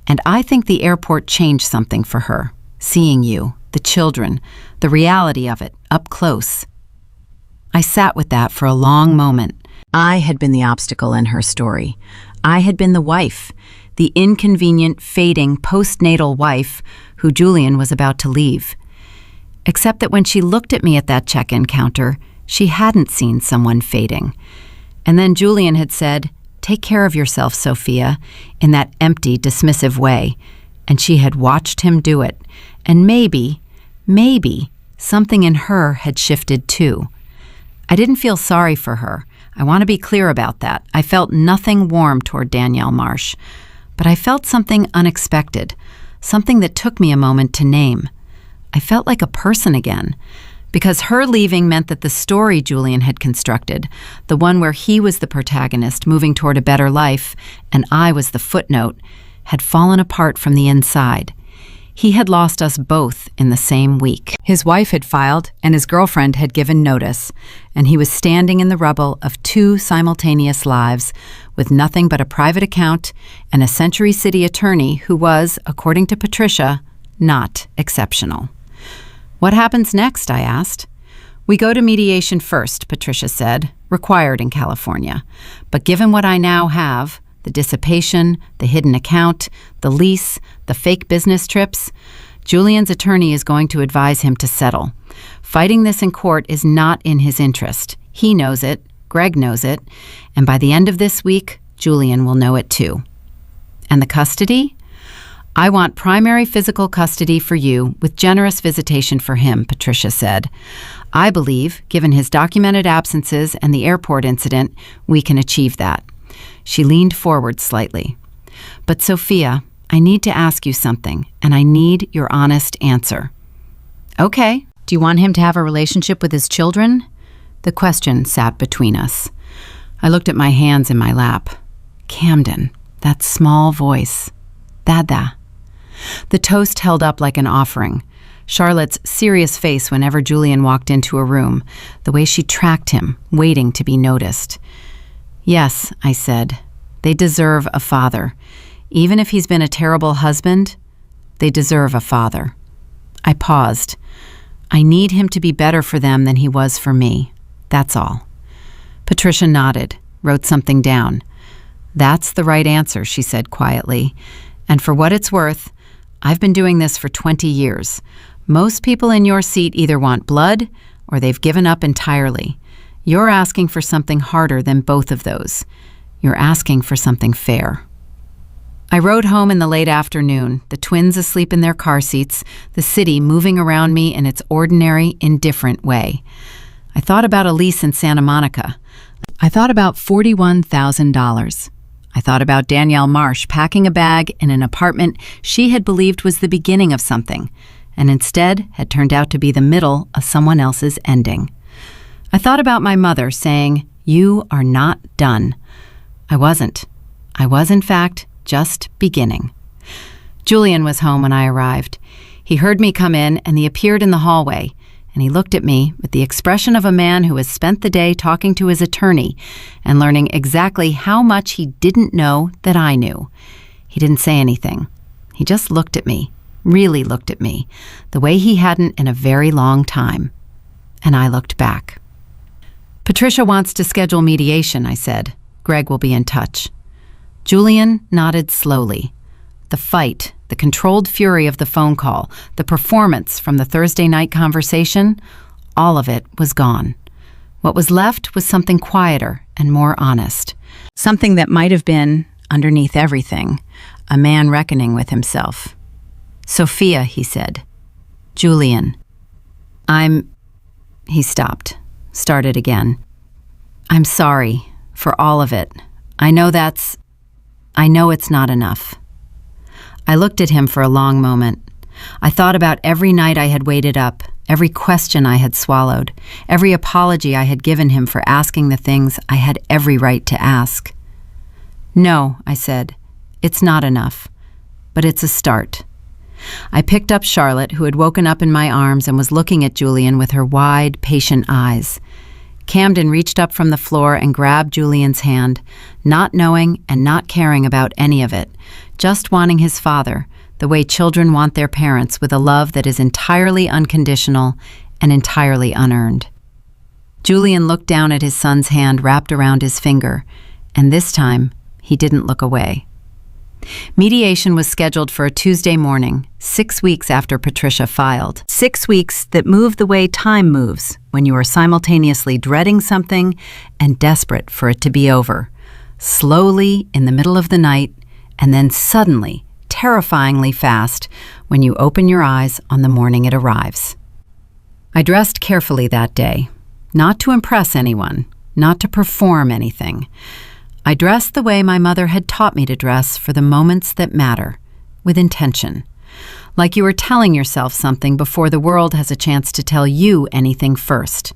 And I think the airport changed something for her, seeing you, the children, the reality of it, up close. I sat with that for a long moment. I had been the obstacle in her story. I had been the wife, the inconvenient, fading, postnatal wife who Julian was about to leave. Except that when she looked at me at that check-in counter, she hadn't seen someone fading. And then Julian had said, "Take care of yourself, Sophia," in that empty, dismissive way, and she had watched him do it, and maybe, something in her had shifted too. I didn't feel sorry for her. I want to be clear about that. I felt nothing warm toward Danielle Marsh, but I felt something unexpected, something that took me a moment to name. I felt like a person again, because her leaving meant that the story Julian had constructed, the one where he was the protagonist moving toward a better life and I was the footnote, had fallen apart from the inside. He had lost us both in the same week. His wife had filed and his girlfriend had given notice, and he was standing in the rubble of 2 simultaneous lives with nothing but a private account and a Century City attorney who was, according to Patricia, not exceptional. What happens next? I asked. We go to mediation first, Patricia said, required in California. But given what I now have, the dissipation, the hidden account, the lease, the fake business trips, Julian's attorney is going to advise him to settle. Fighting this in court is not in his interest. He knows it, Greg knows it, and by the end of this week, Julian will know it too. And the custody? I want primary physical custody for you with generous visitation for him, Patricia said. I believe, given his documented absences and the airport incident, we can achieve that. She leaned forward slightly. But Sophia, I need to ask you something, and I need your honest answer. Okay. Do you want him to have a relationship with his children? The question sat between us. I looked at my hands in my lap. Camden, that small voice. Dada. The toast held up like an offering. Charlotte's serious face whenever Julian walked into a room, the way she tracked him, waiting to be noticed. Yes, I said, they deserve a father. Even if he's been a terrible husband, they deserve a father. I paused. I need him to be better for them than he was for me. That's all. Patricia nodded, wrote something down. That's the right answer, she said quietly. And for what it's worth, I've been doing this for 20 years. Most people in your seat either want blood or they've given up entirely. You're asking for something harder than both of those. You're asking for something fair. I rode home in the late afternoon, the twins asleep in their car seats, the city moving around me in its ordinary, indifferent way. I thought about a lease in Santa Monica. I thought about $41,000. I thought about Danielle Marsh packing a bag in an apartment she had believed was the beginning of something, and instead had turned out to be the middle of someone else's ending. I thought about my mother saying, "You are not done." I wasn't. I was, in fact, just beginning. Julian was home when I arrived. He heard me come in, and he appeared in the hallway, and he looked at me with the expression of a man who has spent the day talking to his attorney and learning exactly how much he didn't know that I knew. He didn't say anything. He just looked at me, really looked at me, the way he hadn't in a very long time. And I looked back. Patricia wants to schedule mediation, I said. Greg will be in touch. Julian nodded slowly. The fight, the controlled fury of the phone call, the performance from the Thursday night conversation, all of it was gone. What was left was something quieter and more honest. Something that might have been, underneath everything, a man reckoning with himself. Sophia, he said. Julian. He stopped, started again. I'm sorry for all of it. I know it's not enough. I looked at him for a long moment. I thought about every night I had waited up, every question I had swallowed, every apology I had given him for asking the things I had every right to ask. No, I said, it's not enough, but it's a start. I picked up Charlotte, who had woken up in my arms and was looking at Julian with her wide, patient eyes. Camden reached up from the floor and grabbed Julian's hand, not knowing and not caring about any of it, just wanting his father, the way children want their parents, with a love that is entirely unconditional and entirely unearned. Julian looked down at his son's hand wrapped around his finger, and this time he didn't look away. Mediation was scheduled for a Tuesday morning, 6 weeks after Patricia filed. 6 weeks that move the way time moves when you are simultaneously dreading something and desperate for it to be over. Slowly in the middle of the night, and then suddenly, terrifyingly fast when you open your eyes on the morning it arrives. I dressed carefully that day, not to impress anyone, not to perform anything. I dressed the way my mother had taught me to dress for the moments that matter, with intention. Like you are telling yourself something before the world has a chance to tell you anything first.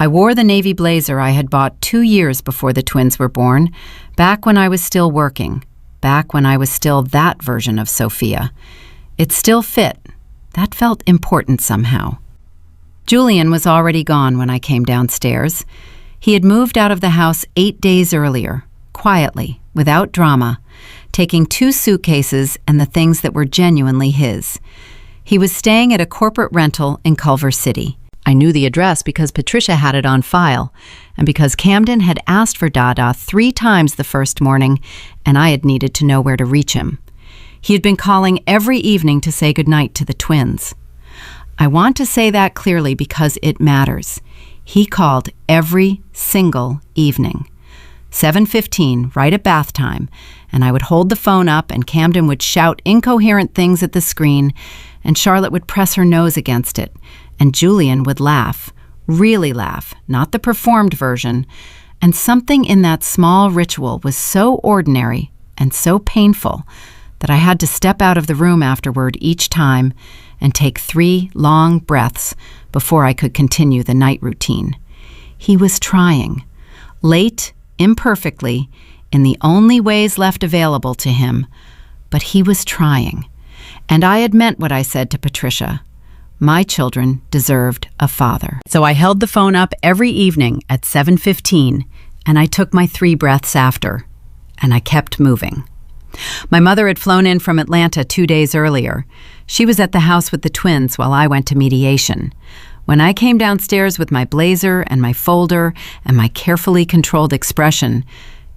I wore the navy blazer I had bought 2 years before the twins were born, back when I was still working, back when I was still that version of Sophia. It still fit. That felt important somehow. Julian was already gone when I came downstairs. He had moved out of the house 8 days earlier, quietly, without drama, taking 2 suitcases and the things that were genuinely his. He was staying at a corporate rental in Culver City. I knew the address because Patricia had it on file, and because Camden had asked for Dada 3 times the first morning, and I had needed to know where to reach him. He had been calling every evening to say goodnight to the twins. I want to say that clearly because it matters. He called every single evening. 7:15, right at bath time, and I would hold the phone up and Camden would shout incoherent things at the screen, and Charlotte would press her nose against it, and Julian would laugh, really laugh, not the performed version, and something in that small ritual was so ordinary and so painful that I had to step out of the room afterward each time and take 3 long breaths before I could continue the night routine. He was trying, late, imperfectly, in the only ways left available to him, but he was trying. And I had meant what I said to Patricia. My children deserved a father. So I held the phone up every evening at 7:15, and I took my 3 breaths after, and I kept moving. My mother had flown in from Atlanta 2 days earlier. She was at the house with the twins while I went to mediation. When I came downstairs with my blazer and my folder and my carefully controlled expression,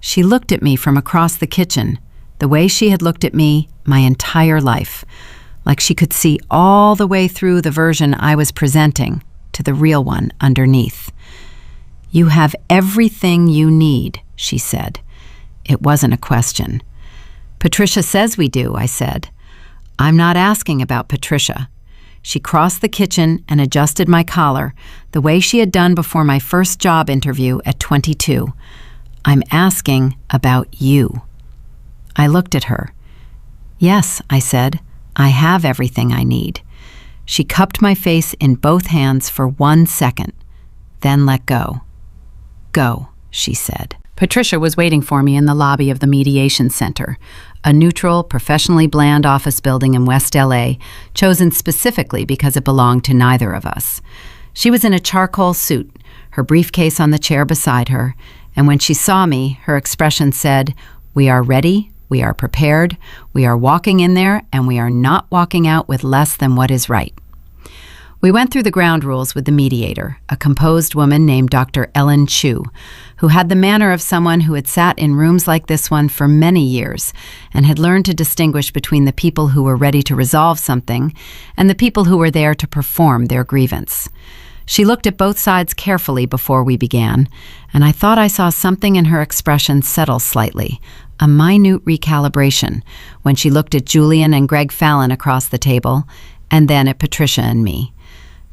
she looked at me from across the kitchen, the way she had looked at me my entire life, like she could see all the way through the version I was presenting to the real one underneath. "You have everything you need," she said. It wasn't a question. "Patricia says we do," I said. "I'm not asking about Patricia." She crossed the kitchen and adjusted my collar, the way she had done before my first job interview at 22. "I'm asking about you." I looked at her. "Yes," I said, "I have everything I need." She cupped my face in both hands for 1 second, then let go. "Go," she said. Patricia was waiting for me in the lobby of the Mediation Center, a neutral, professionally bland office building in West LA, chosen specifically because it belonged to neither of us. She was in a charcoal suit, her briefcase on the chair beside her, and when she saw me, her expression said, "We are ready, we are prepared, we are walking in there, and we are not walking out with less than what is right." We went through the ground rules with the mediator, a composed woman named Dr. Ellen Chu, who had the manner of someone who had sat in rooms like this one for many years and had learned to distinguish between the people who were ready to resolve something and the people who were there to perform their grievance. She looked at both sides carefully before we began, and I thought I saw something in her expression settle slightly, a minute recalibration, when she looked at Julian and Greg Fallon across the table, and then at Patricia and me.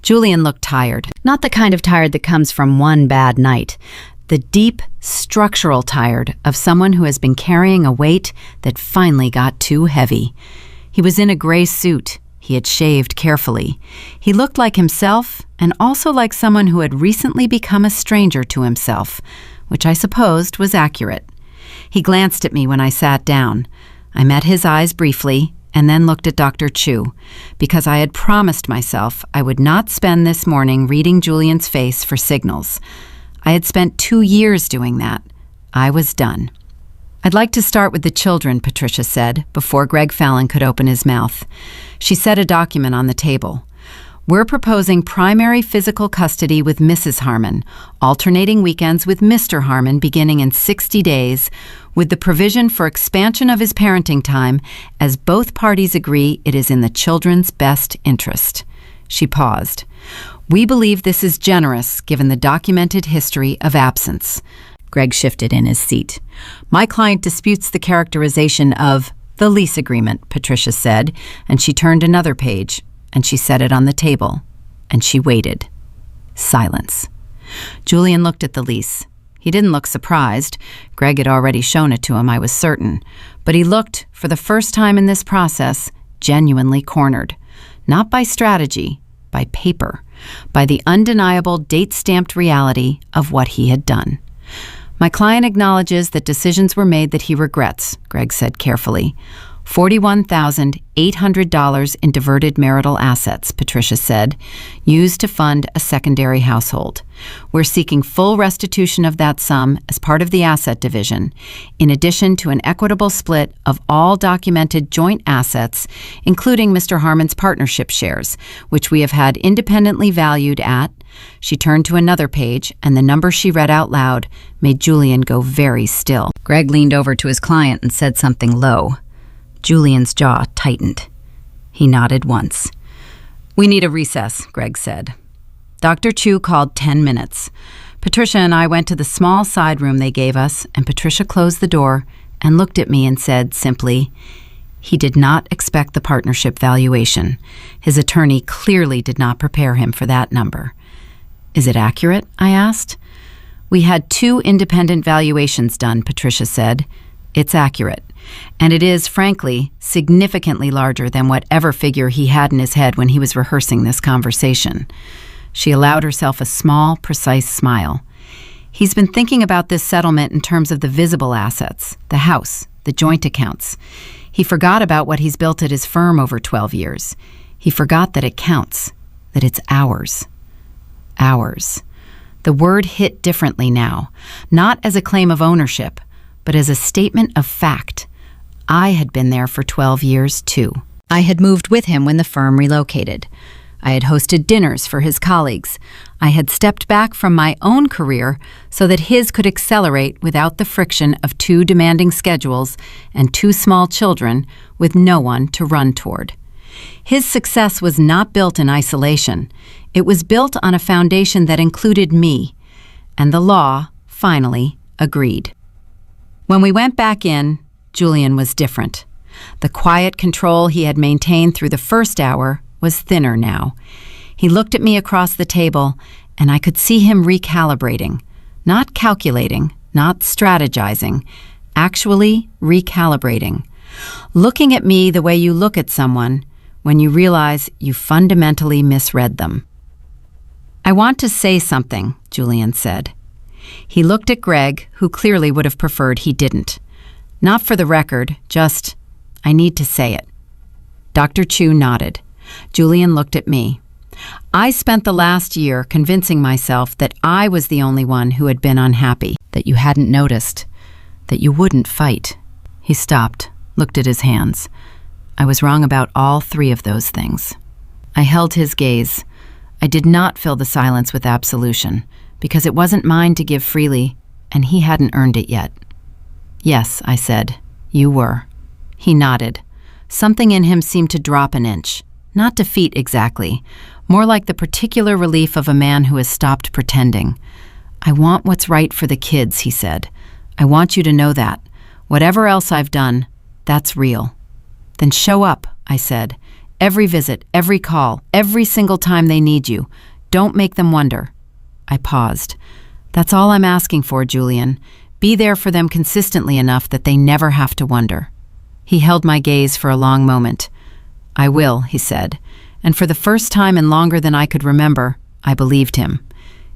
Julian looked tired, not the kind of tired that comes from one bad night, the deep, structural tired of someone who has been carrying a weight that finally got too heavy. He was in a gray suit. He had shaved carefully. He looked like himself and also like someone who had recently become a stranger to himself, which I supposed was accurate. He glanced at me when I sat down. I met his eyes briefly and then looked at Dr. Chu, because I had promised myself I would not spend this morning reading Julian's face for signals. I had spent 2 years doing that. I was done. "I'd like to start with the children," Patricia said, before Greg Fallon could open his mouth. She set a document on the table. "We're proposing primary physical custody with Mrs. Harmon, alternating weekends with Mr. Harmon beginning in 60 days, with the provision for expansion of his parenting time as both parties agree it is in the children's best interest." She paused. "We believe this is generous given the documented history of absence." Greg shifted in his seat. "My client disputes the characterization of the lease agreement," Patricia said, and she turned another page, and she set it on the table, and she waited. Silence. Julian looked at the lease. He didn't look surprised. Greg had already shown it to him, I was certain. But he looked, for the first time in this process, genuinely cornered. Not by strategy, by paper, by the undeniable date-stamped reality of what he had done. "My client acknowledges that decisions were made that he regrets," Greg said carefully. $41,800 in diverted marital assets, Patricia said, used to fund a secondary household. "We're seeking full restitution of that sum as part of the asset division, in addition to an equitable split of all documented joint assets, including Mr. Harmon's partnership shares, which we have had independently valued at—" She turned to another page, and the number she read out loud made Julian go very still. Greg leaned over to his client and said something low. Julian's jaw tightened. He nodded once. "We need a recess," Greg said. Dr. Chu called 10 minutes. Patricia and I went to the small side room they gave us, and Patricia closed the door and looked at me and said simply, "He did not expect the partnership valuation. His attorney clearly did not prepare him for that number." "Is it accurate?" I asked. "We had 2 independent valuations done," Patricia said. "It's accurate. And it is, frankly, significantly larger than whatever figure he had in his head when he was rehearsing this conversation." She allowed herself a small, precise smile. "He's been thinking about this settlement in terms of the visible assets, the house, the joint accounts. He forgot about what he's built at his firm over 12 years. He forgot that it counts, that it's ours." Ours. The word hit differently now, not as a claim of ownership, but as a statement of fact. I had been there for 12 years, too. I had moved with him when the firm relocated. I had hosted dinners for his colleagues. I had stepped back from my own career so that his could accelerate without the friction of 2 demanding schedules and 2 small children with no one to run toward. His success was not built in isolation. It was built on a foundation that included me, and the law, finally, agreed. When we went back in, Julian was different. The quiet control he had maintained through the first hour was thinner now. He looked at me across the table, and I could see him recalibrating, not calculating, not strategizing, actually recalibrating. Looking at me the way you look at someone when you realize you fundamentally misread them. "I want to say something," Julian said. He looked at Greg, who clearly would have preferred he didn't. "Not for the record, just, I need to say it." Dr. Chu nodded. Julian looked at me. "I spent the last year convincing myself that I was the only one who had been unhappy, that you hadn't noticed, that you wouldn't fight." He stopped, looked at his hands. I was wrong about all 3 of those things. I held his gaze. I did not fill the silence with absolution, because it wasn't mine to give freely, and he hadn't earned it yet. "Yes," I said, "you were." He nodded. Something in him seemed to drop an inch. Not defeat exactly, more like the particular relief of a man who has stopped pretending. "I want what's right for the kids," he said. "I want you to know that. Whatever else I've done, that's real." "Then show up," I said. "Every visit, every call, every single time they need you. Don't make them wonder." I paused. "That's all I'm asking for, Julian. Be there for them consistently enough that they never have to wonder." He held my gaze for a long moment. "I will," he said, and for the first time in longer than I could remember, I believed him.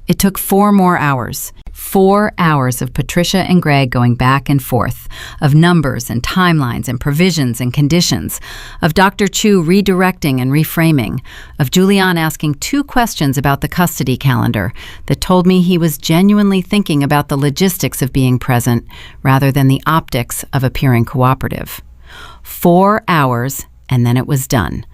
It took 4 more hours. 4 hours of Patricia and Greg going back and forth, of numbers and timelines and provisions and conditions, of Dr. Chu redirecting and reframing, of Julian asking 2 questions about the custody calendar that told me he was genuinely thinking about the logistics of being present rather than the optics of appearing cooperative. 4 hours, and then it was done.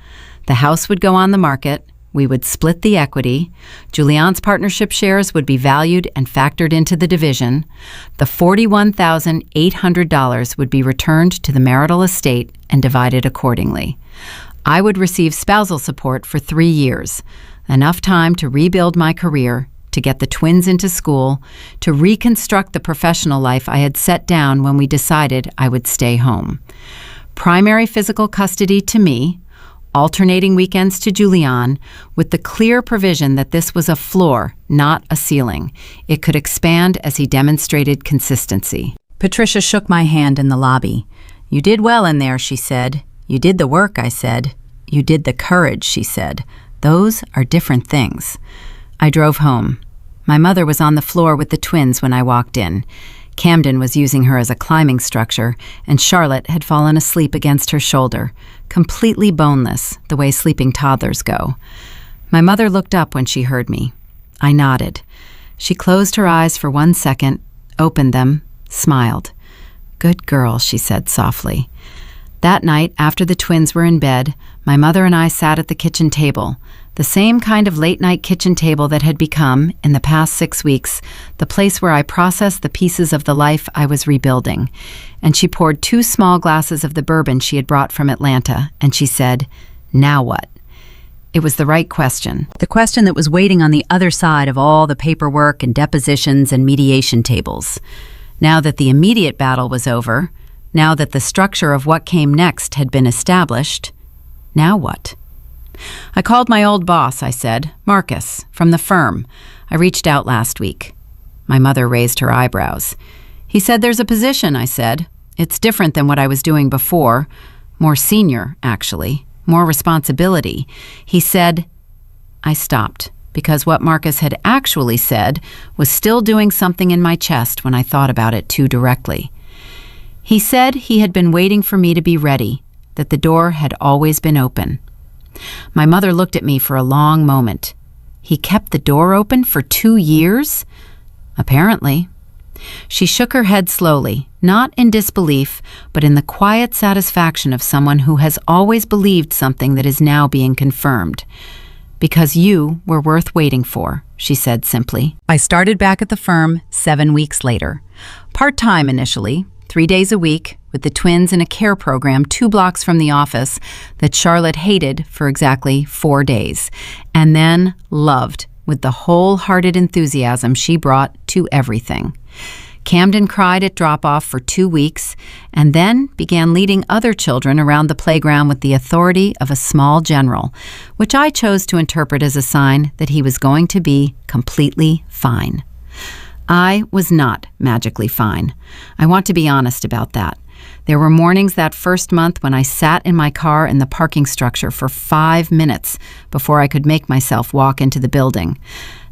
The house would go on the market. We would split the equity. Julian's partnership shares would be valued and factored into the division. The $41,800 would be returned to the marital estate and divided accordingly. I would receive spousal support for 3 years, enough time to rebuild my career, to get the twins into school, to reconstruct the professional life I had set down when we decided I would stay home. Primary physical custody to me, alternating weekends to Julian, with the clear provision that this was a floor, not a ceiling. It could expand as he demonstrated consistency. Patricia shook my hand in the lobby. "You did well in there," she said. "You did the work," I said. "You did the courage," she said. "Those are different things." I drove home. My mother was on the floor with the twins when I walked in. Camden was using her as a climbing structure, and Charlotte had fallen asleep against her shoulder, completely boneless, the way sleeping toddlers go. My mother looked up when she heard me. I nodded. She closed her eyes for 1 second, opened them, smiled. "Good girl," she said softly. That night, after the twins were in bed, my mother and I sat at the kitchen table, the same kind of late-night kitchen table that had become, in the past 6 weeks, the place where I processed the pieces of the life I was rebuilding. And she poured 2 small glasses of the bourbon she had brought from Atlanta, and she said, "Now what?" It was the right question. The question that was waiting on the other side of all the paperwork and depositions and mediation tables. Now that the immediate battle was over, now that the structure of what came next had been established, now what? I called my old boss, I said, Marcus, from the firm. I reached out last week. My mother raised her eyebrows. He said, there's a position, I said. It's different than what I was doing before. More senior, actually. More responsibility. He said, I stopped, because what Marcus had actually said was still doing something in my chest when I thought about it too directly. He said he had been waiting for me to be ready, that the door had always been open. My mother looked at me for a long moment. He kept the door open for 2 years? Apparently. She shook her head slowly, not in disbelief, but in the quiet satisfaction of someone who has always believed something that is now being confirmed. Because you were worth waiting for, she said simply. I started back at the firm 7 weeks later. Part-time initially, 3 days a week, with the twins in a care program 2 blocks from the office that Charlotte hated for exactly 4 days, and then loved with the wholehearted enthusiasm she brought to everything. Camden cried at drop-off for 2 weeks and then began leading other children around the playground with the authority of a small general, which I chose to interpret as a sign that he was going to be completely fine. I was not magically fine. I want to be honest about that. There were mornings that first month when I sat in my car in the parking structure for 5 minutes before I could make myself walk into the building.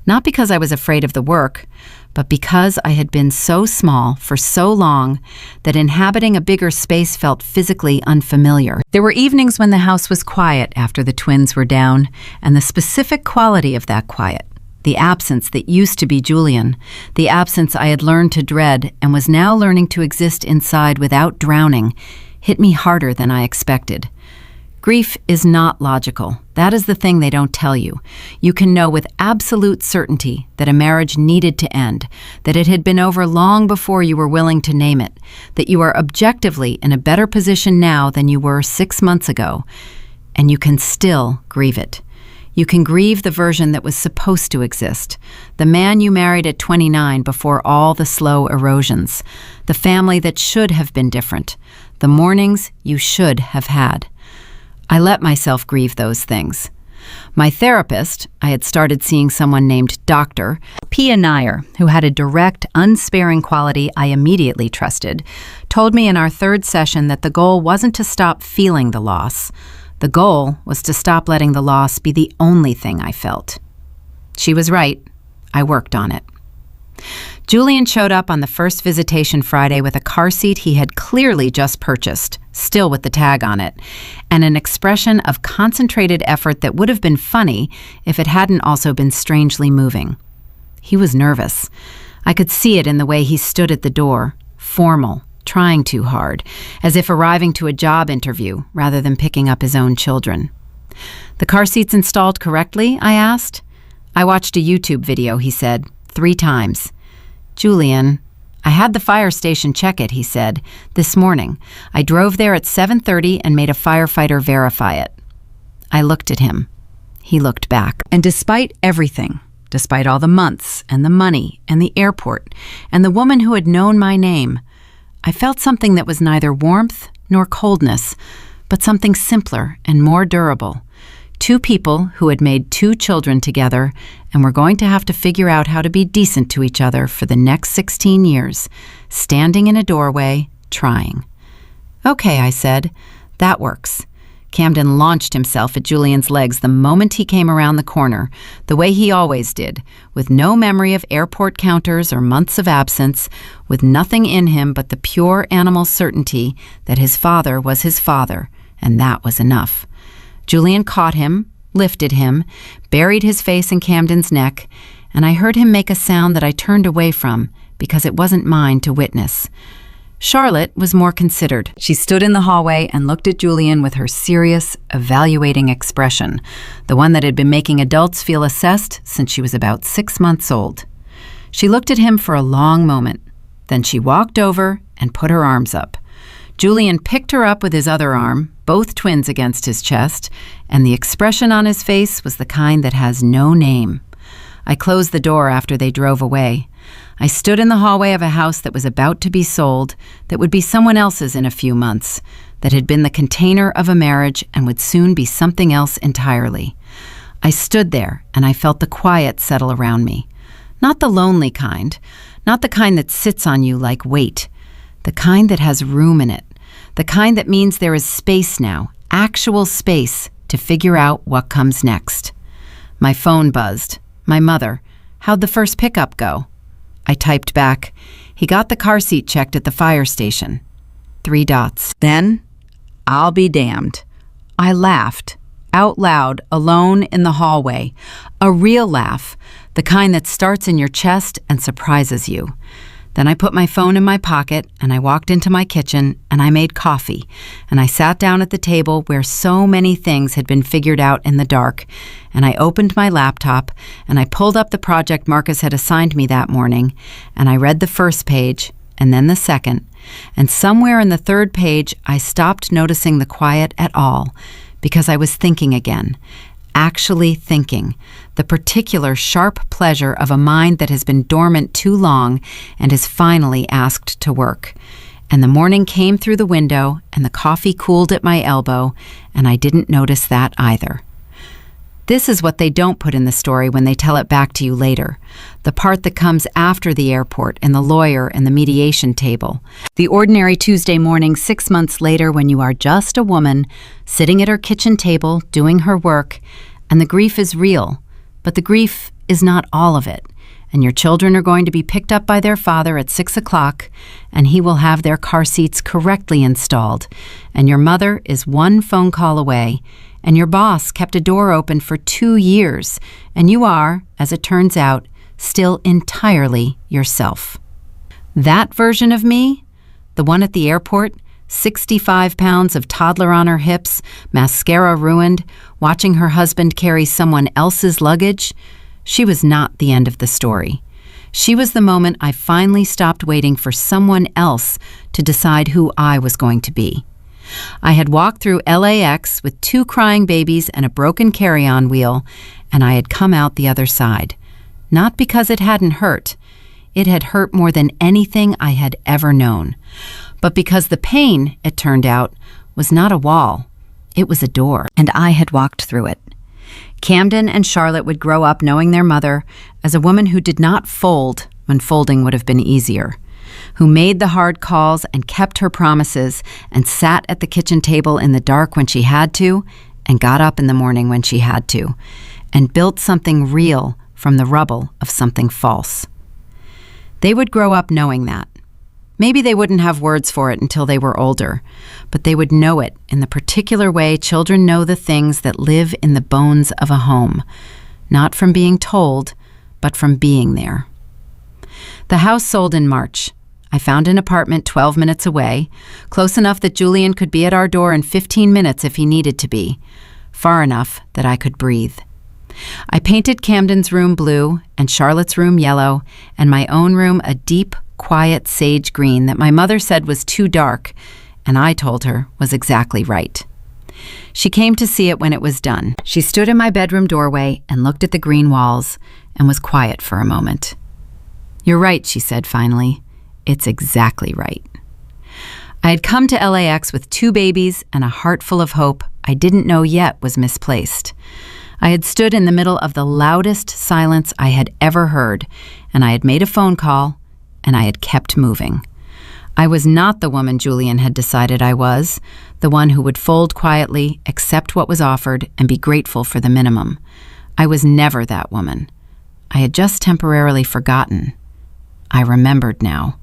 Not because I was afraid of the work, but because I had been so small for so long that inhabiting a bigger space felt physically unfamiliar. There were evenings when the house was quiet after the twins were down, and the specific quality of that quiet, the absence that used to be Julian, the absence I had learned to dread and was now learning to exist inside without drowning, hit me harder than I expected. Grief is not logical. That is the thing they don't tell you. You can know with absolute certainty that a marriage needed to end, that it had been over long before you were willing to name it, that you are objectively in a better position now than you were 6 months ago, and you can still grieve it. You can grieve the version that was supposed to exist, the man you married at 29 before all the slow erosions, the family that should have been different, the mornings you should have had. I let myself grieve those things. My therapist, I had started seeing someone named Dr. Pia Nair, who had a direct, unsparing quality I immediately trusted, told me in our 3rd session that the goal wasn't to stop feeling the loss. The goal was to stop letting the loss be the only thing I felt. She was right. I worked on it. Julian showed up on the first visitation Friday with a car seat he had clearly just purchased, still with the tag on it, and an expression of concentrated effort that would have been funny if it hadn't also been strangely moving. He was nervous. I could see it in the way he stood at the door, formal, trying too hard, as if arriving to a job interview rather than picking up his own children. "The car seat's installed correctly?" I asked. "I watched a YouTube video," he said, 3 times. "Julian, I had the fire station check it," he said. "This morning. I drove there at 7:30 and made a firefighter verify it." I looked at him. He looked back. And despite everything, despite all the months and the money and the airport and the woman who had known my name, I felt something that was neither warmth nor coldness, but something simpler and more durable. 2 people who had made 2 children together and were going to have to figure out how to be decent to each other for the next 16 years, standing in a doorway, trying. "Okay," I said, "that works." Camden launched himself at Julian's legs the moment he came around the corner, the way he always did, with no memory of airport counters or months of absence, with nothing in him but the pure animal certainty that his father was his father, and that was enough. Julian caught him, lifted him, buried his face in Camden's neck, and I heard him make a sound that I turned away from because it wasn't mine to witness. Charlotte was more considered. She stood in the hallway and looked at Julian with her serious, evaluating expression, the one that had been making adults feel assessed since she was about 6 months old. She looked at him for a long moment. Then she walked over and put her arms up. Julian picked her up with his other arm, both twins against his chest, and the expression on his face was the kind that has no name. I closed the door after they drove away. I stood in the hallway of a house that was about to be sold, that would be someone else's in a few months, that had been the container of a marriage and would soon be something else entirely. I stood there and I felt the quiet settle around me. Not the lonely kind, not the kind that sits on you like weight, the kind that has room in it, the kind that means there is space now, actual space, to figure out what comes next. My phone buzzed. My mother. How'd the first pickup go? I typed back, he got the car seat checked at the fire station. 3 dots. Then, I'll be damned. I laughed, out loud, alone in the hallway. A real laugh, the kind that starts in your chest and surprises you. Then I put my phone in my pocket and I walked into my kitchen and I made coffee and I sat down at the table where so many things had been figured out in the dark, and I opened my laptop and I pulled up the project Marcus had assigned me that morning, and I read the first page and then the second, and somewhere in the third page I stopped noticing the quiet at all because I was thinking again. Actually thinking, the particular sharp pleasure of a mind that has been dormant too long and is finally asked to work. And the morning came through the window and the coffee cooled at my elbow, and I didn't notice that either. This is what they don't put in the story when they tell it back to you later, the part that comes after the airport and the lawyer and the mediation table. The ordinary Tuesday morning 6 months later when you are just a woman sitting at her kitchen table doing her work, and the grief is real, but the grief is not all of it, and your children are going to be picked up by their father at 6 o'clock, and he will have their car seats correctly installed, and your mother is 1 phone call away, and your boss kept a door open for 2 years, and you are, as it turns out, still entirely yourself. That version of me, the one at the airport, 65 pounds of toddler on her hips, mascara ruined, watching her husband carry someone else's luggage, she was not the end of the story. She was the moment I finally stopped waiting for someone else to decide who I was going to be. I had walked through LAX with 2 crying babies and a broken carry-on wheel, and I had come out the other side. Not because it hadn't hurt. It had hurt more than anything I had ever known. But because the pain, it turned out, was not a wall. It was a door, and I had walked through it. Camden and Charlotte would grow up knowing their mother as a woman who did not fold when folding would have been easier, who made the hard calls and kept her promises and sat at the kitchen table in the dark when she had to and got up in the morning when she had to, and built something real from the rubble of something false. They would grow up knowing that. Maybe they wouldn't have words for it until they were older, but they would know it in the particular way children know the things that live in the bones of a home, not from being told, but from being there. The house sold in March. I found an apartment 12 minutes away, close enough that Julian could be at our door in 15 minutes if he needed to be, far enough that I could breathe. I painted Camden's room blue and Charlotte's room yellow, and my own room a deep, quiet sage green that my mother said was too dark, and I told her was exactly right. She came to see it when it was done. She stood in my bedroom doorway and looked at the green walls and was quiet for a moment. "You're right," she said finally. "It's exactly right." I had come to LAX with 2 babies and a heart full of hope I didn't know yet was misplaced. I had stood in the middle of the loudest silence I had ever heard, and I had made a phone call, and I had kept moving. I was not the woman Julian had decided I was, the one who would fold quietly, accept what was offered, and be grateful for the minimum. I was never that woman. I had just temporarily forgotten. I remembered now,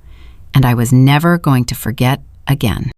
and I was never going to forget again.